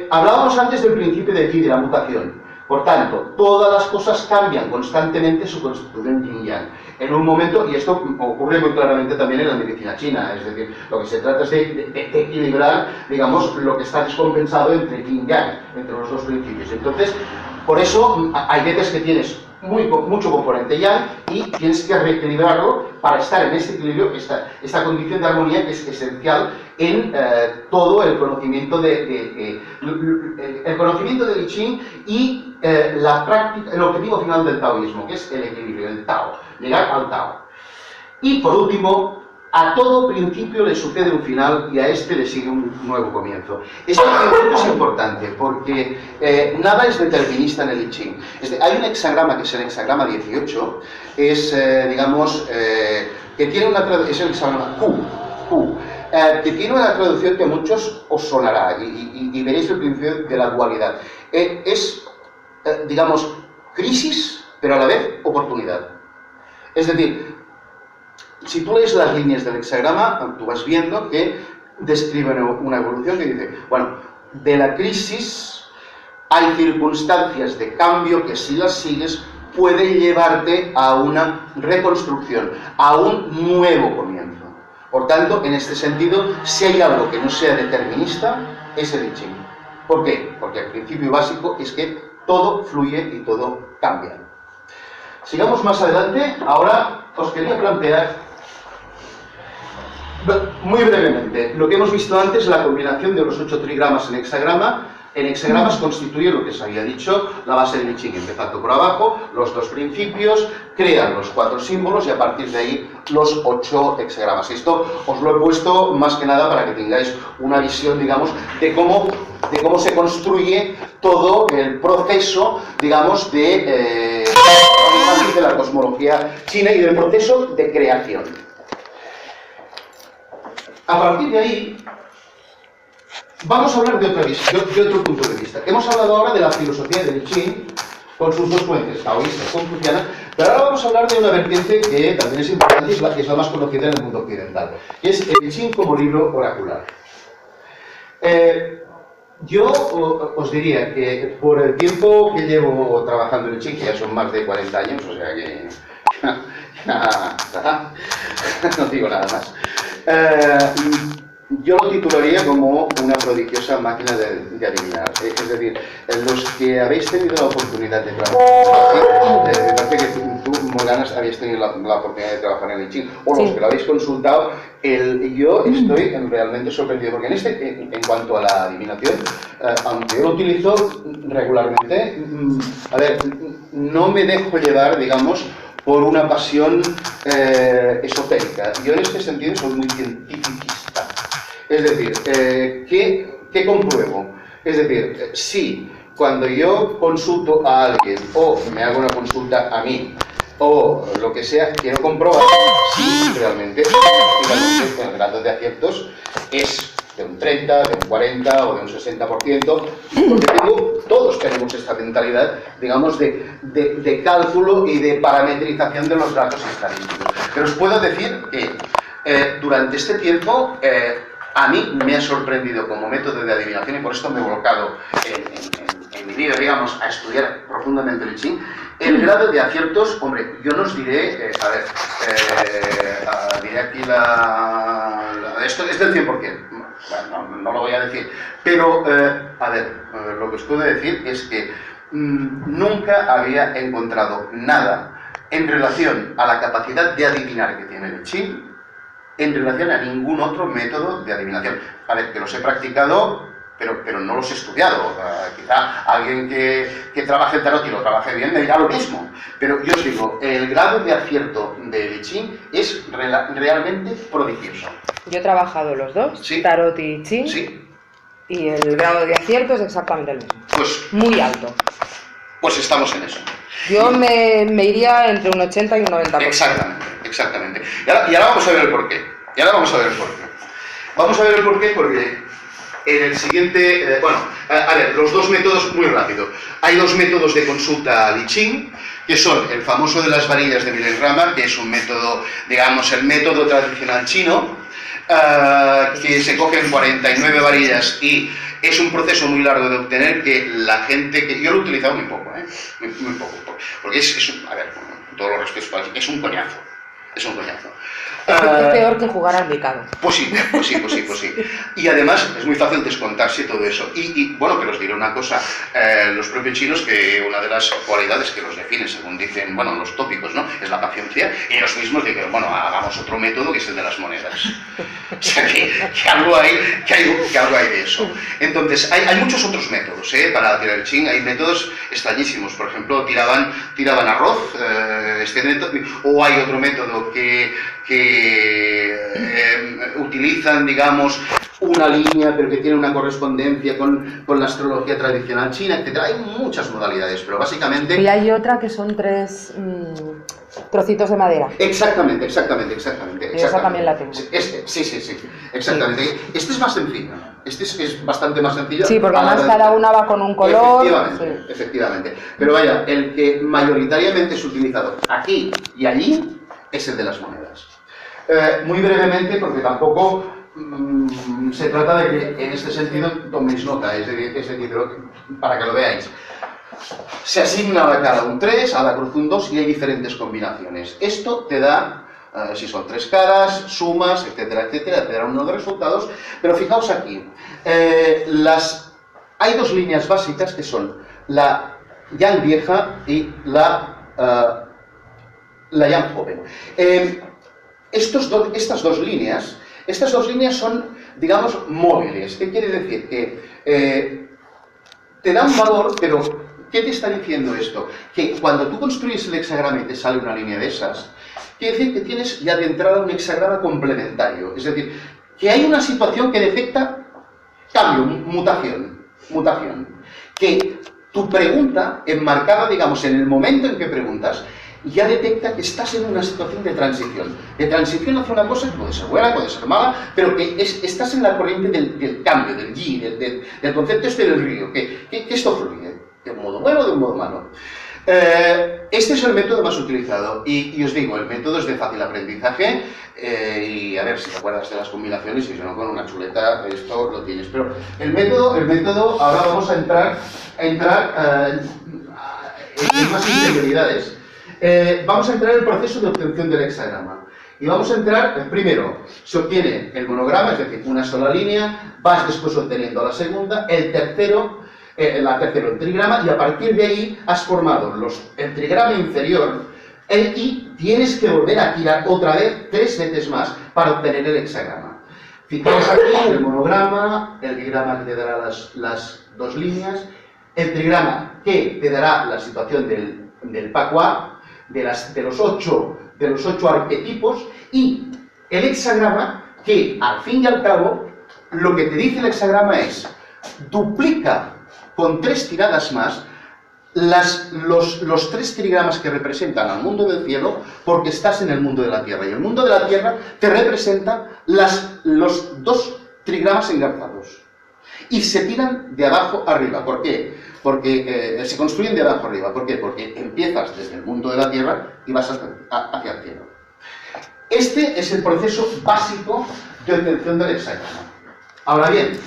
Hablábamos antes del principio de Qi, de la mutación. Por tanto, todas las cosas cambian constantemente su constitución yin-yang. En un momento, y esto ocurre muy claramente también en la medicina china, es decir, lo que se trata es de equilibrar, digamos, lo que está descompensado entre yin-yang, entre los dos principios. Entonces, por eso hay veces que tienes mucho componente yang y tienes que reequilibrarlo para estar en este equilibrio, esta condición de armonía que es esencial en todo el conocimiento el conocimiento del I Ching y la práctica, el objetivo final del taoísmo, que es el equilibrio, el Tao, llegar al Tao. Y por último, a todo principio le sucede un final y a este le sigue un nuevo comienzo. Este principio es importante porque nada es determinista en el I Ching. Hay un hexagrama que es el hexagrama 18, digamos, que tiene una traducción, es el hexagrama Q, que tiene una traducción que a muchos os sonará y veréis el principio de la dualidad. Digamos, crisis, pero a la vez oportunidad. Es decir, si tú lees las líneas del hexagrama, tú vas viendo que describe una evolución que dice, bueno, de la crisis hay circunstancias de cambio que si las sigues pueden llevarte a una reconstrucción, a un nuevo comienzo. Por tanto, en este sentido, si hay algo que no sea determinista, es el I Ching. ¿Por qué? Porque el principio básico es que todo fluye y todo cambia. Sigamos más adelante. Ahora os quería plantear, muy brevemente, lo que hemos visto antes, la combinación de los 8 trigramas en hexagrama. En hexagramas constituye lo que se había dicho, la base del I Ching, empezando por abajo, los 2 principios, crean los 4 símbolos y a partir de ahí los 8 hexagramas. Esto os lo he puesto más que nada para que tengáis una visión, digamos, de cómo se construye todo el proceso, digamos, de la cosmología china y del proceso de creación. A partir de ahí, vamos a hablar de otro punto de vista. Hemos hablado ahora de la filosofía del I Ching, con sus 2 fuentes, taoísta y confuciana, pero ahora vamos a hablar de una vertiente que también es importante y que es la más conocida en el mundo occidental, que es el I Ching como libro oracular. Yo os diría que por el tiempo que llevo trabajando en el Ching, que ya son más de 40 años, o sea que no digo nada más, yo lo titularía como una prodigiosa máquina de adivinar. Es decir, los que habéis tenido la oportunidad de trabajar, me parece que tú, Morgana, habéis tenido la oportunidad de trabajar en el Ching, o los que lo habéis consultado, yo estoy realmente sorprendido, porque en cuanto a la adivinación, aunque yo lo utilizo regularmente, a ver, no me dejo llevar, digamos, por una pasión esotérica. Yo en este sentido soy muy cientificista. Es decir, ¿qué compruebo? Es decir, si cuando yo consulto a alguien o me hago una consulta a mí o lo que sea, quiero comprobar si realmente el grado de aciertos es de un 30, de un 40 o de un 60%, porque todos tenemos esta mentalidad, digamos, de cálculo y de parametrización de los datos estadísticos. Pero os puedo decir que durante este tiempo a mí me ha sorprendido como método de adivinación, y por esto me he volcado en mi vida, digamos, a estudiar profundamente el I Ching, el grado de aciertos. Hombre, yo no os diré, diré aquí esto es del 100%, bueno, no lo voy a decir, pero, lo que os puedo decir es que nunca había encontrado nada en relación a la capacidad de adivinar que tiene el I Ching en relación a ningún otro método de adivinación. A ver, que los he practicado, pero no los he estudiado. Quizá alguien que trabaje el tarot y lo trabaje bien me dirá lo mismo. Pero yo os digo, el grado de acierto del I Ching es realmente prodigioso. Yo he trabajado los dos, ¿sí? Tarot y I Ching, ¿sí? Y el grado de acierto es exactamente el mismo. Pues, muy alto. Pues estamos en eso. Yo me iría entre un 80 y un 90%. Exactamente. Y ahora vamos a ver el porqué. Vamos a ver el porqué porque en el siguiente... los 2 métodos, muy rápido. Hay 2 métodos de consulta al I Ching, que son el famoso de las varillas de Viren-Rama, que es un método, digamos, el método tradicional chino, que se cogen 49 varillas y es un proceso muy largo de obtener, que la gente... que yo lo he utilizado muy poco, muy poco, porque con todos los respetos, es un coñazo. Es peor que jugar al picado. Pues sí. Y además es muy fácil descontarse todo eso. Bueno, pero os diré una cosa, los propios chinos, que una de las cualidades que los definen, según dicen, bueno, los tópicos, ¿no?, es la paciencia, y ellos mismos dicen, bueno, hagamos otro método que es el de las monedas. O sea, que algo hay de eso. Entonces, hay muchos otros métodos, para tirar el Ching. Hay métodos extrañísimos. Por ejemplo, tiraban arroz, o hay otro método que utilizan, digamos, una línea, pero que tiene una correspondencia con la astrología tradicional china, etc. Hay muchas modalidades, pero básicamente... Y hay otra que son 3 trocitos de madera. Exactamente. Y esa también la tengo. Sí, exactamente. Sí. Este es más sencillo. Este es bastante más sencillo. Sí, porque además cada una va con un color. Efectivamente. Pero vaya, el que mayoritariamente es utilizado aquí y allí es el de las monedas. Muy brevemente, porque tampoco se trata de que en este sentido toméis nota, es decir, para que lo veáis. Se asigna a la cara un 3, a la cruz un 2 y hay diferentes combinaciones. Esto te da, si son 3 caras, sumas, etcétera, etcétera, te dará unos resultados. Pero fijaos aquí, hay dos líneas básicas que son la Yang vieja y la Yang joven. Estas dos líneas son, digamos, móviles. ¿Qué quiere decir? Que te da un valor, pero ¿qué te está diciendo esto? Que cuando tú construyes el hexagrama y te sale una línea de esas, quiere decir que tienes ya de entrada un hexagrama complementario. Es decir, que hay una situación que detecta cambio, mutación. Que tu pregunta, enmarcada, digamos, en el momento en que preguntas, ya detecta que estás en una situación de transición. De transición hacia una cosa que puede ser buena, puede ser mala, pero que estás en la corriente del cambio, del yi, del concepto este del río, que esto fluye, de un modo bueno o de un modo malo. Este es el método más utilizado y os digo, el método es de fácil aprendizaje y a ver si te acuerdas de las combinaciones y si no con una chuleta esto lo tienes. Pero el método ahora vamos a entrar en más interioridades. Vamos a entrar en el proceso de obtención del hexagrama. Y vamos a entrar, primero, se obtiene el monograma, es decir, una sola línea, vas después obteniendo la segunda, el tercero, el trigrama, y a partir de ahí has formado el trigrama inferior y tienes que volver a tirar otra vez 3 veces más para obtener el hexagrama. Fijaos aquí el monograma, el digrama que te dará las dos líneas, el trigrama que te dará la situación del Pakua, de los ocho arquetipos, y el hexagrama que, al fin y al cabo, lo que te dice el hexagrama es duplica con 3 tiradas más los 3 trigramas que representan al mundo del cielo, porque estás en el mundo de la tierra, y el mundo de la tierra te representa los 2 trigramas engarzados y se tiran de abajo arriba. ¿Por qué? Porque se construyen de abajo arriba. ¿Por qué? Porque empiezas desde el mundo de la tierra y vas hacia el cielo. Este es el proceso básico de obtención del hexagrama. Ahora bien,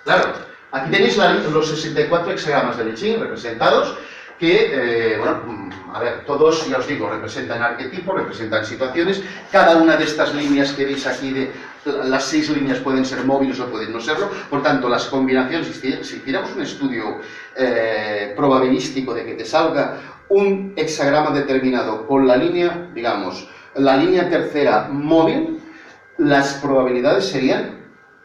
claro, aquí tenéis los 64 hexagramas del I Ching representados, que, a ver, todos, ya os digo, representan arquetipos, representan situaciones. Cada una de estas líneas que veis aquí, las 6 líneas pueden ser móviles o pueden no serlo. Por tanto, las combinaciones, si hiciéramos un estudio probabilístico de que te salga un hexagrama determinado con la línea, digamos, la línea tercera móvil, las probabilidades serían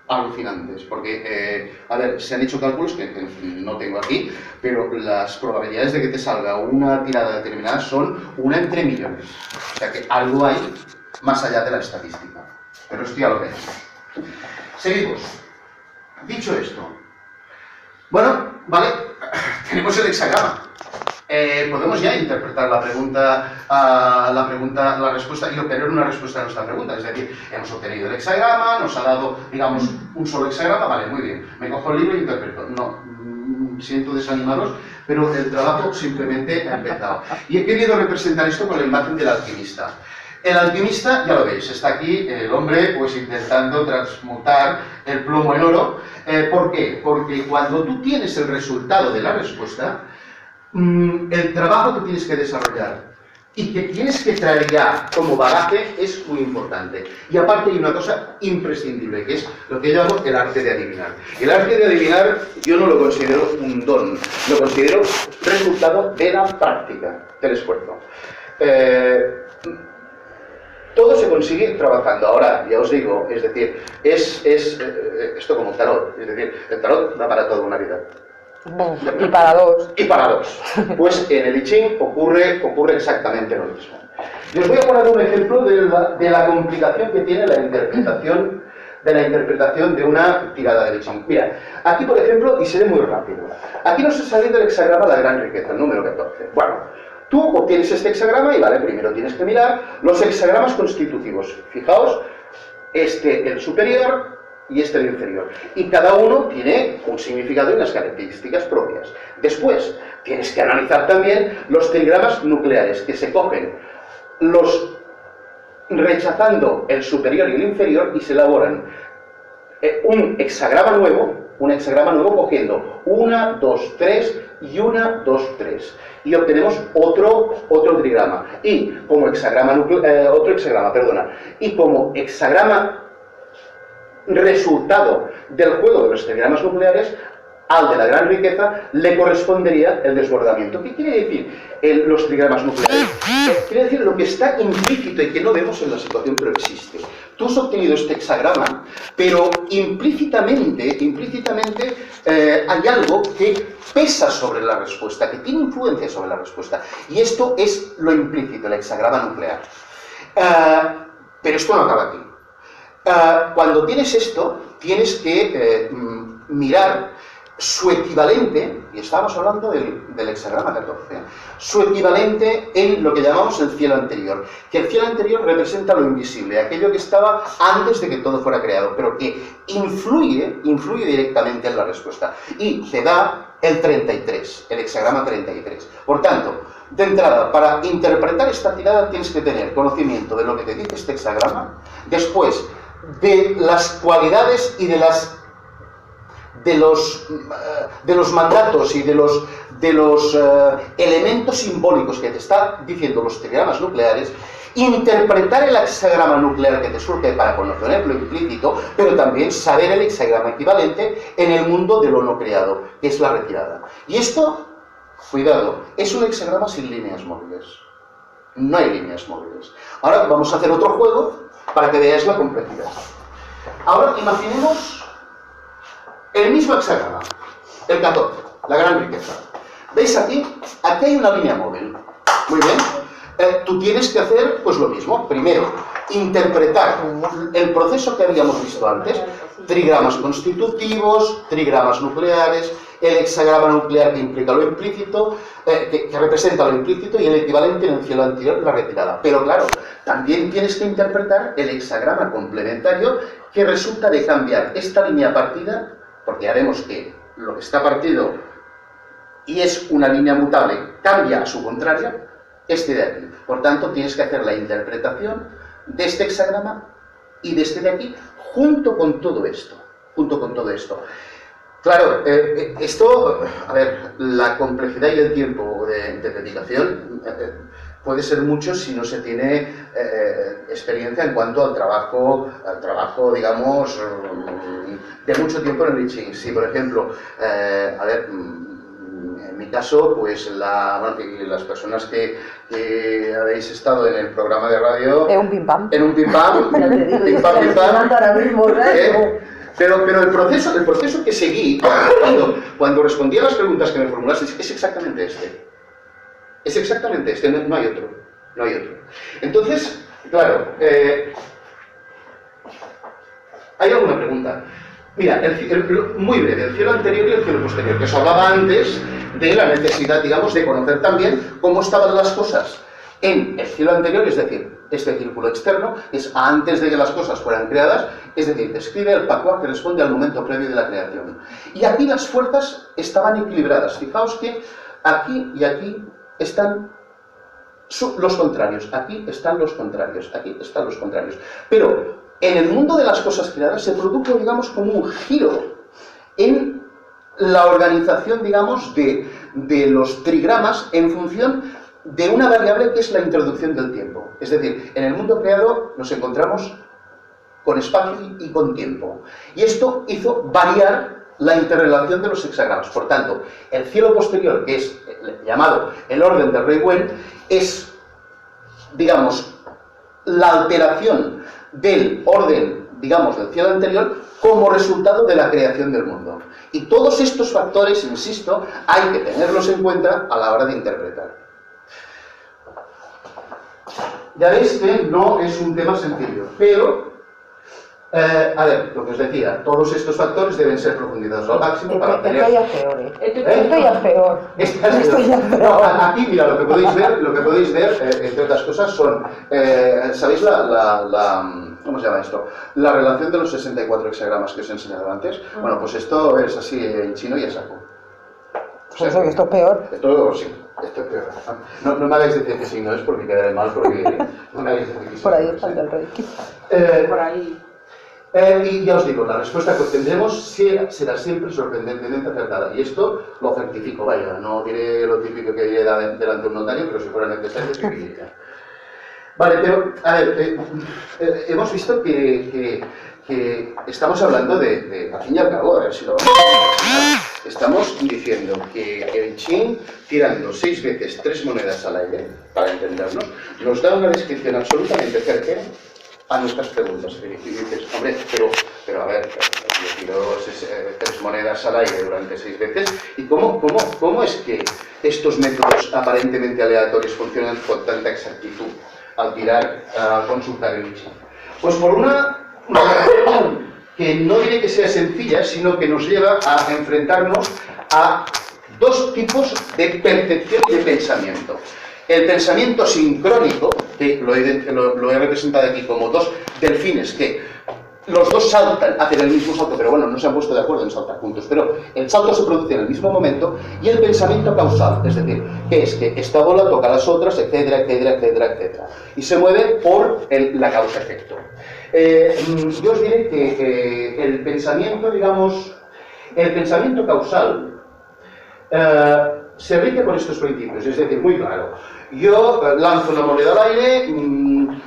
alucinantes, porque, a ver, se han hecho cálculos que no tengo aquí, pero las probabilidades de que te salga una tirada determinada son 1 entre millones. O sea que algo hay más allá de la estadística. Pero esto ya lo veremos. Seguimos. Dicho esto, bueno, vale, tenemos el hexagrama. Podemos ya interpretar la respuesta y obtener una respuesta a nuestra pregunta. Es decir, hemos obtenido el hexagrama, nos ha dado, digamos, un solo hexagrama, vale, muy bien. Me cojo el libro e interpreto. No, siento desanimaros, pero el trabajo simplemente ha empezado. Y he querido representar esto con la imagen del alquimista. El alquimista, ya lo veis, está aquí el hombre pues intentando transmutar el plomo en oro. ¿Por qué? Porque cuando tú tienes el resultado de la respuesta, el trabajo que tienes que desarrollar y que tienes que traer ya como bagaje es muy importante. Y aparte hay una cosa imprescindible, que es lo que yo llamo el arte de adivinar. El arte de adivinar yo no lo considero un don, lo considero resultado de la práctica, del esfuerzo. Todo se consigue trabajando. Ahora, ya os digo, es decir, esto como un tarot, es decir, el tarot da para toda una vida. Y para dos. Y para dos. Pues en el I Ching ocurre exactamente lo mismo. Y os voy a poner un ejemplo de la complicación que tiene la interpretación de una tirada del I Ching. Mira, aquí por ejemplo, y seré muy rápido, aquí nos ha salido el hexagrama La Gran Riqueza, el número 14. Bueno, tú obtienes este hexagrama y vale, primero tienes que mirar los hexagramas constitutivos. Fijaos, este el superior y este el inferior. Y cada uno tiene un significado y unas características propias. Después, tienes que analizar también los trigramas nucleares, que se cogen rechazando el superior y el inferior y se elaboran un hexagrama nuevo cogiendo 1, 2, 3 y 1, 2, 3. Y obtenemos otro trigrama. Y como Y como hexagrama resultado del juego de los trigramas nucleares, al de la gran riqueza le correspondería el desbordamiento. ¿Qué quiere decir los trigramas nucleares? Quiere decir lo que está implícito y que no vemos en la situación, pero existe. Tú has obtenido este hexagrama, pero implícitamente hay algo que pesa sobre la respuesta, que tiene influencia sobre la respuesta. Y esto es lo implícito, el hexagrama nuclear. Pero esto no acaba aquí. Cuando tienes esto, tienes que mirar su equivalente, y estábamos hablando del hexagrama 14, su equivalente en lo que llamamos el cielo anterior, que el cielo anterior representa lo invisible, aquello que estaba antes de que todo fuera creado, pero que influye directamente en la respuesta, y te da el 33, el hexagrama 33. Por tanto, de entrada, para interpretar esta tirada tienes que tener conocimiento de lo que te dice este hexagrama, después de las cualidades y de los mandatos y de los elementos simbólicos que te están diciendo los trigramas nucleares, interpretar el hexagrama nuclear que te surge para conocer lo implícito, pero también saber el hexagrama equivalente en el mundo de lo no creado, que es la retirada. Y esto, cuidado, es un hexagrama sin líneas móviles. No hay líneas móviles. Ahora vamos a hacer otro juego para que veáis la complejidad. Ahora imaginemos el mismo hexagrama, el 14, la gran riqueza. ¿Veis aquí? Aquí hay una línea móvil. Muy bien. Tú tienes que hacer pues lo mismo. Primero, interpretar el proceso que habíamos visto antes. Trigramas constitutivos, trigramas nucleares, el hexagrama nuclear que implica lo implícito, que representa lo implícito, y el equivalente en el cielo anterior, la retirada. Pero claro, también tienes que interpretar el hexagrama complementario que resulta de cambiar esta línea partida, porque ya vemos que lo que está partido y es una línea mutable cambia a su contraria, este de aquí. Por tanto, tienes que hacer la interpretación de este hexagrama y de este de aquí, junto con todo esto. Claro, esto, a ver, la complejidad y el tiempo de dedicación puede ser mucho si no se tiene experiencia en cuanto al trabajo, digamos, de mucho tiempo en el I Ching. Si, por ejemplo, a ver, en mi caso, pues las personas que habéis estado en el programa de radio... En un pim-pam. Pero el proceso que seguí cuando respondí a las preguntas que me formulaste es exactamente este. Es exactamente este, no hay otro. Entonces, claro, ¿hay alguna pregunta? Mira, muy breve, el cielo anterior y el cielo posterior, que os hablaba antes de la necesidad, digamos, de conocer también cómo estaban las cosas en el cielo anterior, es decir, este círculo externo, es antes de que las cosas fueran creadas, es decir, describe el Pakua que responde al momento previo de la creación. Y aquí las fuerzas estaban equilibradas. Fijaos que aquí y aquí están los contrarios, aquí están los contrarios, aquí están los contrarios. Pero en el mundo de las cosas creadas se produjo, digamos, como un giro en la organización, digamos, de los trigramas en función de una variable que es la introducción del tiempo. Es decir, en el mundo creado nos encontramos con espacio y con tiempo. Y esto hizo variar la interrelación de los hexagramas. Por tanto, el cielo posterior, que es llamado el orden del Rey Wen, es, digamos, la alteración del orden, digamos, del cielo anterior como resultado de la creación del mundo. Y todos estos factores, insisto, hay que tenerlos en cuenta a la hora de interpretar. Ya veis que no es un tema sencillo, pero, a ver, lo que os decía, todos estos factores deben ser profundizados al máximo para obtener... Esto ya es peor. No, aquí, mira, lo que podéis ver, entre otras cosas, son, ¿sabéis ¿cómo se llama esto? La relación de los 64 hexagramas que os he enseñado antes. Bueno, pues esto es así en chino y a saco. O sea, que esto es peor. Esto sí, esto es peor. No me hagáis decir que sí, no es porque quedaré mal, porque no me hagáis decir que sí. Por ahí falta el rey. Por ahí. Y ya os digo, la respuesta que obtendremos será siempre sorprendentemente acertada. Y esto lo certifico, vaya, no diré lo típico que diré delante de un notario, pero si fuera necesario, sí que diría. Vale, pero, a ver, hemos visto que estamos hablando de, al fin y al cabo, a ver si lo vamos a ver, estamos diciendo que el Qing, tirando 6 veces 3 monedas al aire, para entendernos, nos da una descripción absolutamente certera a nuestras preguntas. Y dices, hombre, pero a ver, yo tiro 3 monedas al aire durante 6 veces, ¿y cómo es que estos métodos aparentemente aleatorios funcionan con tanta exactitud al tirar, a consultar el Qing? Pues por una razón que no diré que sea sencilla, sino que nos lleva a enfrentarnos a 2 tipos de percepción y de pensamiento. El pensamiento sincrónico, que lo he representado aquí como 2 delfines que los 2 saltan, hacen el mismo salto, pero bueno, no se han puesto de acuerdo en saltar juntos, pero el salto se produce en el mismo momento, y el pensamiento causal, es decir, que es que esta bola toca a las otras, etcétera, etcétera, etcétera, etcétera, y se mueve por la causa-efecto. Yo os diré que el pensamiento, digamos, el pensamiento causal se rige por estos principios, es decir, muy claro. Yo lanzo una moneda al aire,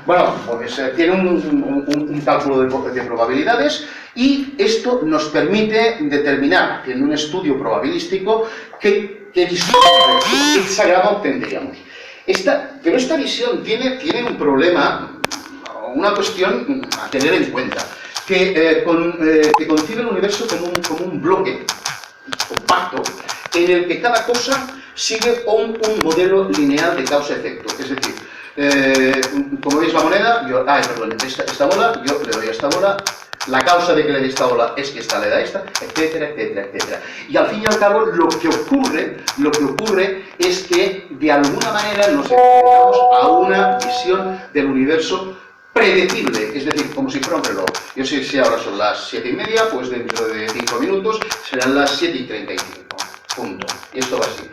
bueno, pues tiene un cálculo de probabilidades, y esto nos permite determinar, en un estudio probabilístico, qué hexagrama obtendríamos. Pero esta visión tiene un problema, una cuestión a tener en cuenta, que concibe el universo como un bloque compacto, en el que cada cosa sigue un modelo lineal de causa-efecto. Es decir, como veis la moneda, esta bola, yo le doy a esta bola, la causa de que le dé esta bola es que esta le da esta, etcétera, etcétera, etcétera. Y al fin y al cabo, lo que ocurre es que, de alguna manera, nos enfrentamos a una visión del universo predecible, es decir, como si fuera un reloj. Yo sé si ahora son las 7:30, pues dentro de 5 minutos serán las 7:35. Punto. Y esto va así.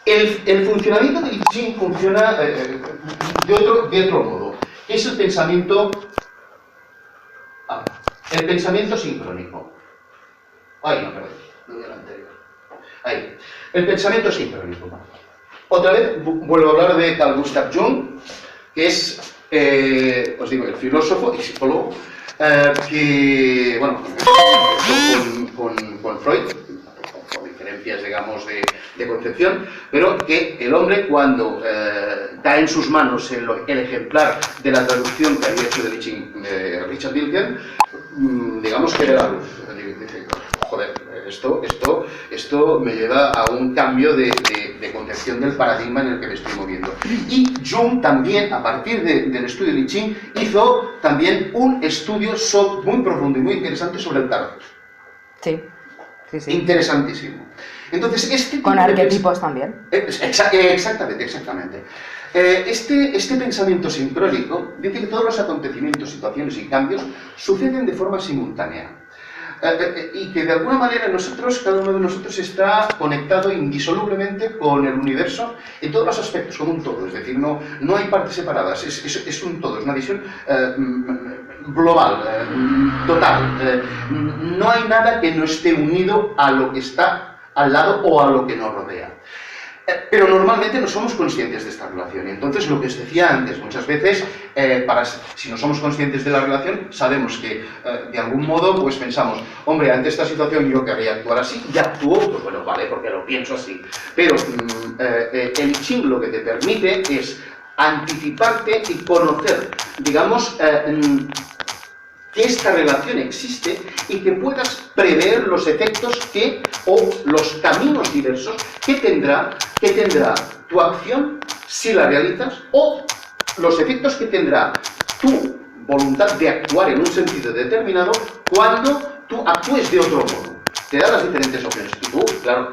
El funcionamiento del Qing funciona de otro modo, que es el pensamiento sincrónico. Ay, no, perdón, lo del anterior. Ahí. El pensamiento sincrónico. Otra vez vuelvo a hablar de Carl Gustav Jung, que es, os digo, el filósofo y psicólogo, que, bueno, con Freud, con diferencias, digamos, de concepción, pero que el hombre, cuando da en sus manos el ejemplar de la traducción que había hecho de Richard Dawkins, digamos que ve la luz. Dice, joder, esto me lleva a un cambio de concepción del paradigma en el que me estoy moviendo. Y Jung también, a partir del estudio de Qing, hizo también un estudio muy profundo y muy interesante sobre el tarot. Sí. Sí. Interesantísimo. Entonces, con arquetipos también. Exactamente. Este pensamiento sincrónico dice que todos los acontecimientos, situaciones y cambios suceden de forma simultánea. Y que de alguna manera cada uno de nosotros está conectado indisolublemente con el universo en todos los aspectos, como un todo. Es decir, no hay partes separadas, es un todo, es una visión global, total. No hay nada que no esté unido a lo que está al lado o a lo que nos rodea. Pero normalmente no somos conscientes de esta relación, y entonces lo que os decía antes, muchas veces, si no somos conscientes de la relación, sabemos que de algún modo pues pensamos, hombre, ante esta situación yo querría actuar así, y actúo, pues bueno, vale, porque lo pienso así. Pero el Qing lo que te permite es anticiparte y conocer, digamos, que esta relación existe y que puedas prever los efectos o los caminos diversos que tendrá tu acción si la realizas, o los efectos que tendrá tu voluntad de actuar en un sentido determinado cuando tú actúes de otro modo. Te da las diferentes opciones. Y tú, claro,